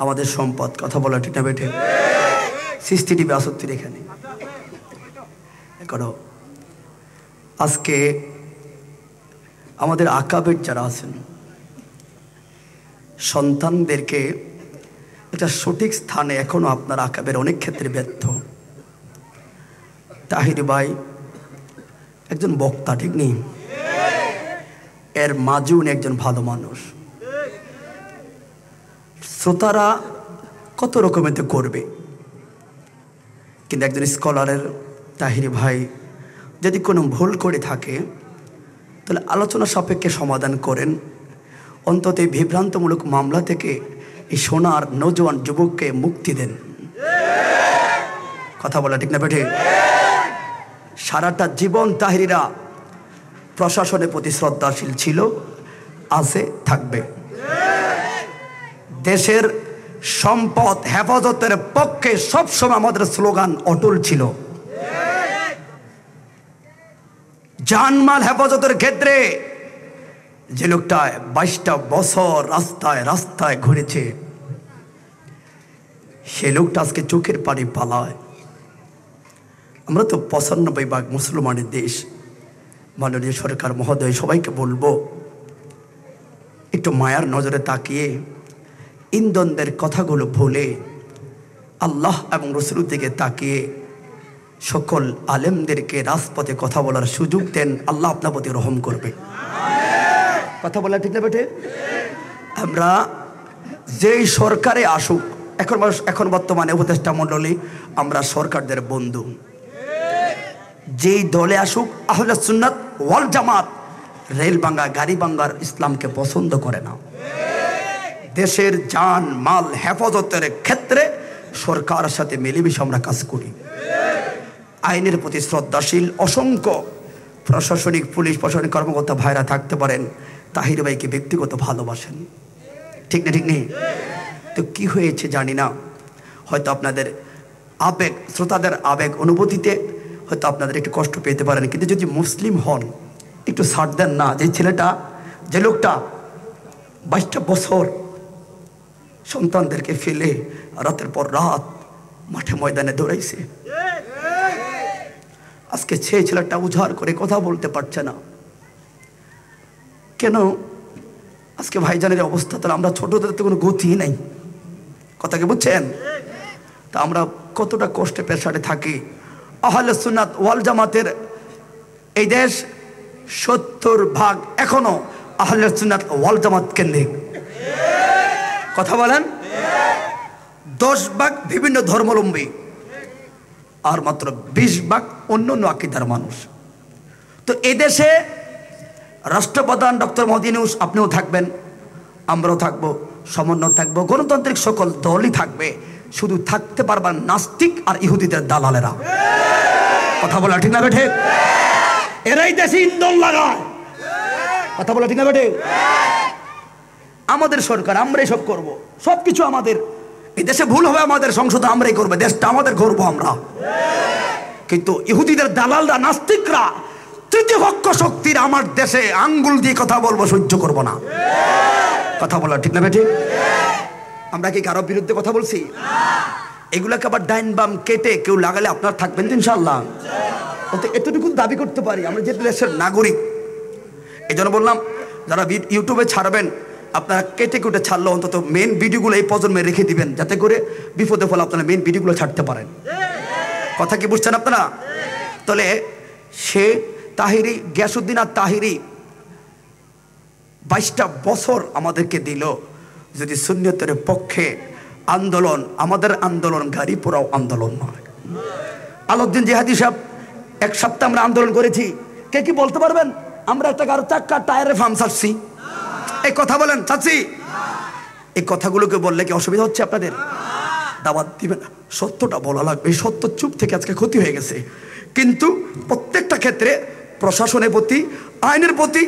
[SPEAKER 1] আমাদের সম্পদ। কথা বলা ঠিক না বেঠে? সিসিটিভি আসত্তির এখানে করো। আজকে আমাদের আকাবের যারা আছেন সন্তানদেরকে এটা সঠিক স্থানে এখনো আপনার আকাবের অনেক ক্ষেত্রে ব্যর্থ। তাহিরি ভাই একজন বক্তা, ঠিক নেই? এর মাঝে উনি একজন ভালো মানুষ। শ্রোতারা কত রকমের করবে, কিন্তু একজন স্কলারের তাহিরি ভাই যদি কোনো ভুল করে থাকে তাহলে আলোচনা সাপেক্ষে সমাধান করেন, অন্তত এই বিভ্রান্তমূলক মামলা থেকে এই সোনার নৌজওয়ান যুবককে মুক্তি দেন। কথা বলা ঠিক না বেঠে? সারাটা জীবন তাহিরিরা প্রশাসনের প্রতি শ্রদ্ধাশীল ছিল, আছে, থাকবে। দেশের সম্পদ হেফাজতের পক্ষে সবসময় আমাদের স্লোগান অটল ছিল। জানমাল হেফাজতের ক্ষেত্রে যে লোকটা 22টা বছর রাস্তায় রাস্তায় ঘুরেছে, সে লোকটা আজকে চোখের পানি পালায়। আমরা তো 95% মুসলমানের দেশ। মাননীয় সরকার মহোদয়, সবাইকে বলবো একটু মায়ার নজরে তাকিয়ে ইন্ধনদের কথাগুলো ভুলে আল্লাহ এবং রসুলের দিকে তাকিয়ে সকল আলেমদেরকে রাজপথে কথা বলার সুযোগ দেন। আল্লাহ আপনার প্রতি রহম করবে। কথা বলা ঠিক না বেটে? আমরা যেই সরকারে আসুক, এখন বর্তমানে উপদেষ্টা মণ্ডলী আমরা সরকারদের বন্ধু। যেই দলে আসুক, আহলে সুন্নাত ওয়াল জামাত রেল ভাঙ্গা গাড়ি ভাঙ্গার ইসলামকে পছন্দ করে না। দেশের জান মাল হেফাজতের ক্ষেত্রে সরকারের সাথে মিলেমিশে আমরা কাজ করি। আইনের প্রতি শ্রদ্ধাশীল অসংখ্য প্রশাসনিক পুলিশ প্রশাসনিক কর্মকর্তা ভাইরা থাকতে পারেন, তাহির ভাইকে ব্যক্তিগত ভালোবাসেন। ঠিক না? ঠিক নেই? তো কি হয়েছে জানি না, হয়তো আপনাদের আবেগ, শ্রোতাদের আবেগ অনুভূতিতে হয়তো আপনাদের একটু কষ্ট পেতে পারেন, কিন্তু যদি মুসলিম হন একটু ছাড় দেন না। যে ছেলেটা, যে লোকটা 22টা বছর সন্তানদেরকে ফেলে রাতের পর রাত মাঠে ময়দানে দৌড়াইছে, আজকে সেই ছেলেটা উজাড় করে কথা বলতে পারছে না কেন? আজকে ভাইজানের অবস্থা, তাহলে আমরা ছোটদের তো কোনো গতি নাই। কথাকে বুঝছেন? তা আমরা কতটা কষ্টে পেশারে থাকি। আহলে সুন্নাত ওয়াল জামাতের এই দেশ 70% এখনো আহলে সুন্নাত ওয়াল জামাত কেন্দ্রিক। কথা বলেন। 10 ভাগ বিভিন্ন ধর্মাবলম্বী আর মাত্র 20 ভাগ অন্য অন্য আকীদার মানুষ। তো এই দেশে রাষ্ট্রপ্রধান ডক্টর মোহাম্মদ ইউনূস আপনিও থাকবেন, আমরাও থাকবো, সমন্বয় থাকবো, গণতান্ত্রিক সকল দলই থাকবে, শুধু থাকতে পারবেন নাস্তিক আর ইহুদিদের দালালেরা। কথা বলা ঠিক না বেঠে? এরাই দেশে ইন্ধন লাগায়। কথা বলা ঠিক না বেঠে? আমাদের সরকার, আমরাই সব করব, সবকিছু আমাদের। এই দেশে ভুল হবে আমাদের, সংশোধন আমরাই করবো, দেশটা আমাদের করবো আমরা। কিন্তু ইহুদিদের দালালরা, নাস্তিকরা, তৃতীয় পক্ষ শক্তির আমার দেশে আঙ্গুল দিয়ে কথা বলবো, সহ্য করব না। কথা বলা ঠিক না বেঠে? আমরা কি কারো বিরুদ্ধে কথা বলছি? এগুলাকে আবার ডাইন বাম কেটে কেউ লাগালে আপনার থাকবেন তো ইনশাআল্লাহ। এতটুকু দাবি করতে পারি আমরা যে দেশের নাগরিক। এই জন্য বললাম, যারা ইউটিউবে ছাড়বেন আপনারা কেটে কেটে ছাড়লো অন্তত মেন ভিডিওগুলো এই প্রজন্মে রেখে দিবেন, যাতে করে বিপদে ফলে আপনারা মেন ভিডিওগুলো ছাড়তে পারেন। কথা কি বুঝছেন আপনারা? তাহলে সে তাহিরি, গিয়াসউদ্দিন আর তাহিরি 22টা বছর আমাদেরকে দিল। যদি সুন্নিয়তের পক্ষে আন্দোলন, আমাদের আন্দোলন গাড়ি পোড়াও আন্দোলন নয়। আলাউদ্দিন জিহাদি সাহেব 1 সপ্তাহ আমরা আন্দোলন করেছি। কে কি বলতে পারবেন আমরা একটা গাড়ি চাক্কা টায়ারে ফার্ম ছাড়ছি? এই কথা বলেন চাচ্ছি? এই কথাগুলোকে বললে কি অসুবিধা হচ্ছে আপনাদের? দাওয়াত দিবেন, সত্যটা বলা লাগবে। এই সত্য চুপ থেকে আজকে ক্ষতি হয়ে গেছে। কিন্তু প্রত্যেকটা ক্ষেত্রে প্রশাসনের প্রতি, আইনের প্রতি,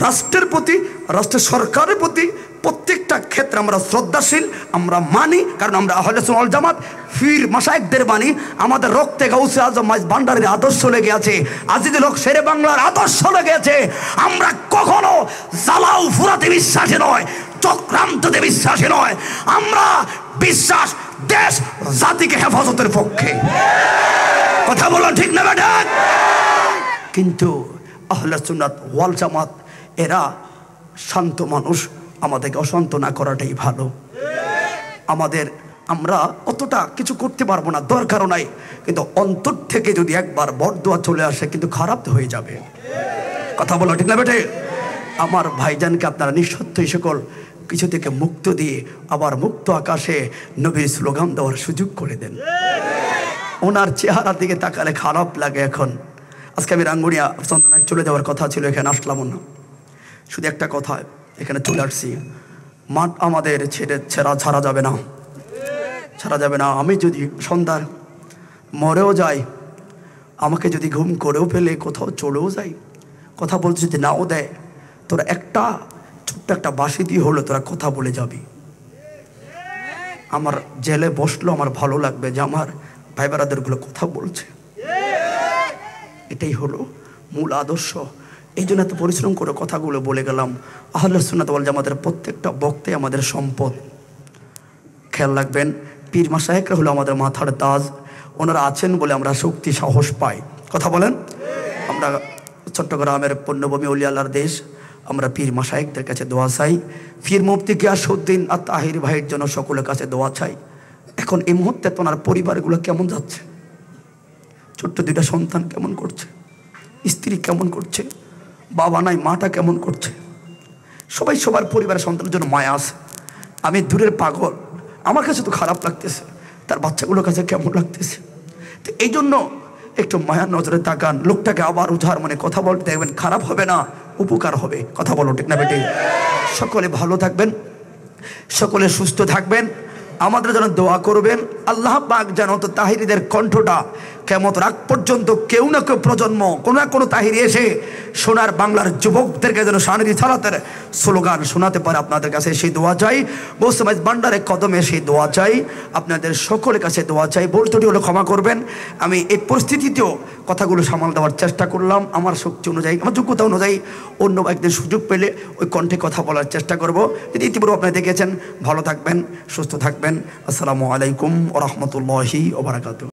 [SPEAKER 1] রাষ্ট্রের প্রতি, রাষ্ট্রের সরকারের প্রতি প্রত্যেকটা ক্ষেত্রে আমরা শ্রদ্ধাশীল, আমরা মানি। কারণ আমরা আহলে সুন্নাত ওয়াল জামাত পীর মাশায়েখদের মানি। আমাদের রক্তে গাউসে আজম মাইজ ভান্ডারীর আদর্শ লেগে আছে, আজিজুল হক শেরে বাংলার আদর্শ লেগে আছে। আমরা কখনো জালাউ ফুরাতে বিশ্বাসী নয়, চক্রান্ততে বিশ্বাসী নয়। আমরা বিশ্বাস দেশ জাতিকে হেফাজতের পক্ষে। কথা বলুন ঠিক না বেটা? কিন্তু আহলে সুন্নাত ওয়াল জামাত এরা শান্ত মানুষ, আমাদেরকে অশান্ত না করাটাই ভালো। আমরা অতটা কিছু করতে পারবো না, দরকারও নাই। কিন্তু অন্তর থেকে যদি একবার বরদোয়া চলে আসে কিন্তু খারাপ হয়ে যাবে। কথা বলো ঠিক না বেটে? আমার ভাইজানকে আপনারা নিঃস্বার্থই সকল কিছু থেকে মুক্ত দিয়ে আবার মুক্ত আকাশে নবীর স্লোগান দেওয়ার সুযোগ করে দেন। ওনার চেহারা দিকে তাকালে খারাপ লাগে। এখন আজকে আমি রাঙ্গুনিয়া চন্দনায় চলে যাওয়ার কথা ছিল, এখানে আসলাম না। শুধু একটা কথা, এখানে চলে আসছি। মাঠ আমাদের ছাড়া যাবে না, ছাড়া যাবে না। আমি যদি সন্ধ্যার মরেও যাই, আমাকে যদি ঘুম করেও ফেলে কোথাও চলেও যাই, কথা বলতে যদি নাও দেয়, তোরা একটা ছোট্ট একটা বাঁশি দিয়ে হলো তোরা কথা বলে যাবি। আমার জেলে বসলো, আমার ভালো লাগবে যে আমার ভাই বারাদারগুলো কথা বলছে। এটাই হলো মূল আদর্শ। এই জন্য এত পরিশ্রম করে কথাগুলো বলে গেলাম। আহলে সুন্নাত ওয়াল জামাতের প্রত্যেকটা বক্তাই আমাদের সম্পদ। খেয়াল রাখবেন, পীর মাশায়েখরা হলো আমাদের মাথার তাজ। ওনারা আছেন বলে আমরা শক্তি সাহস পাই। কথা বলেন। আমরা চট্টগ্রামের পুণ্যভূমি ওলি আল্লাহর দেশ, আমরা পীর মাশায়েখদের কাছে দোয়া চাই। পীর মুফতি গিয়াসউদ্দিন আর তাহির ভাইয়ের জন্য সকলের কাছে দোয়া চাই। এখন এই মুহূর্তে তো ওনার পরিবারগুলো কেমন যাচ্ছে, ছোট্ট 2টা সন্তান কেমন করছে, স্ত্রী কেমন করছে, বাবা নাই মাটা কেমন করছে, সবাই সবার পরিবারের সন্তানের জন্য মায়া আছে। আমি দূরের পাগল, আমার কাছে তো খারাপ লাগতেছে, তার বাচ্চাগুলোর কাছে কেমন লাগতেছে। তো এই জন্য একটু মায়ার নজরে তাকান। লোকটাকে আবার উজাড় মনে কথা বলতে দেখবেন, খারাপ হবে না, উপকার হবে। কথা বলো ঠিক না বেটে? সকলে ভালো থাকবেন, সকলে সুস্থ থাকবেন, আমাদের জন্য দোয়া করবেন। আল্লাহ পাক যেন তো তাহিরিদের কণ্ঠটা কিয়ামত রাত পর্যন্ত কেউ না কেউ প্রজন্ম কোনো না কোনো তাহিরি এসে সোনার বাংলার যুবকদেরকে যেন শানের সালাতের স্লোগান শোনাতে পারে। আপনাদের কাছে সেই দোয়া চাই, গৌসে মাইজ ভান্ডারের কদমে সেই দোয়া চাই, আপনাদের সকলের কাছে দোয়া চাই। ভুল ত্রুটি হলে ক্ষমা করবেন। আমি এই পরিস্থিতিতেও কথাগুলো সামাল দেওয়ার চেষ্টা করলাম আমার শক্তি অনুযায়ী, আমার যোগ্যতা অনুযায়ী। অন্য একদিন সুযোগ পেলে ওই কণ্ঠে কথা বলার চেষ্টা করব। যদি ইতিপূর্বে আপনারা দেখেছেন, ভালো থাকবেন, সুস্থ থাকবেন। আসসালামু আলাইকুম ওয়া রাহমাতুল্লাহি ওয়া বারাকাতুহু।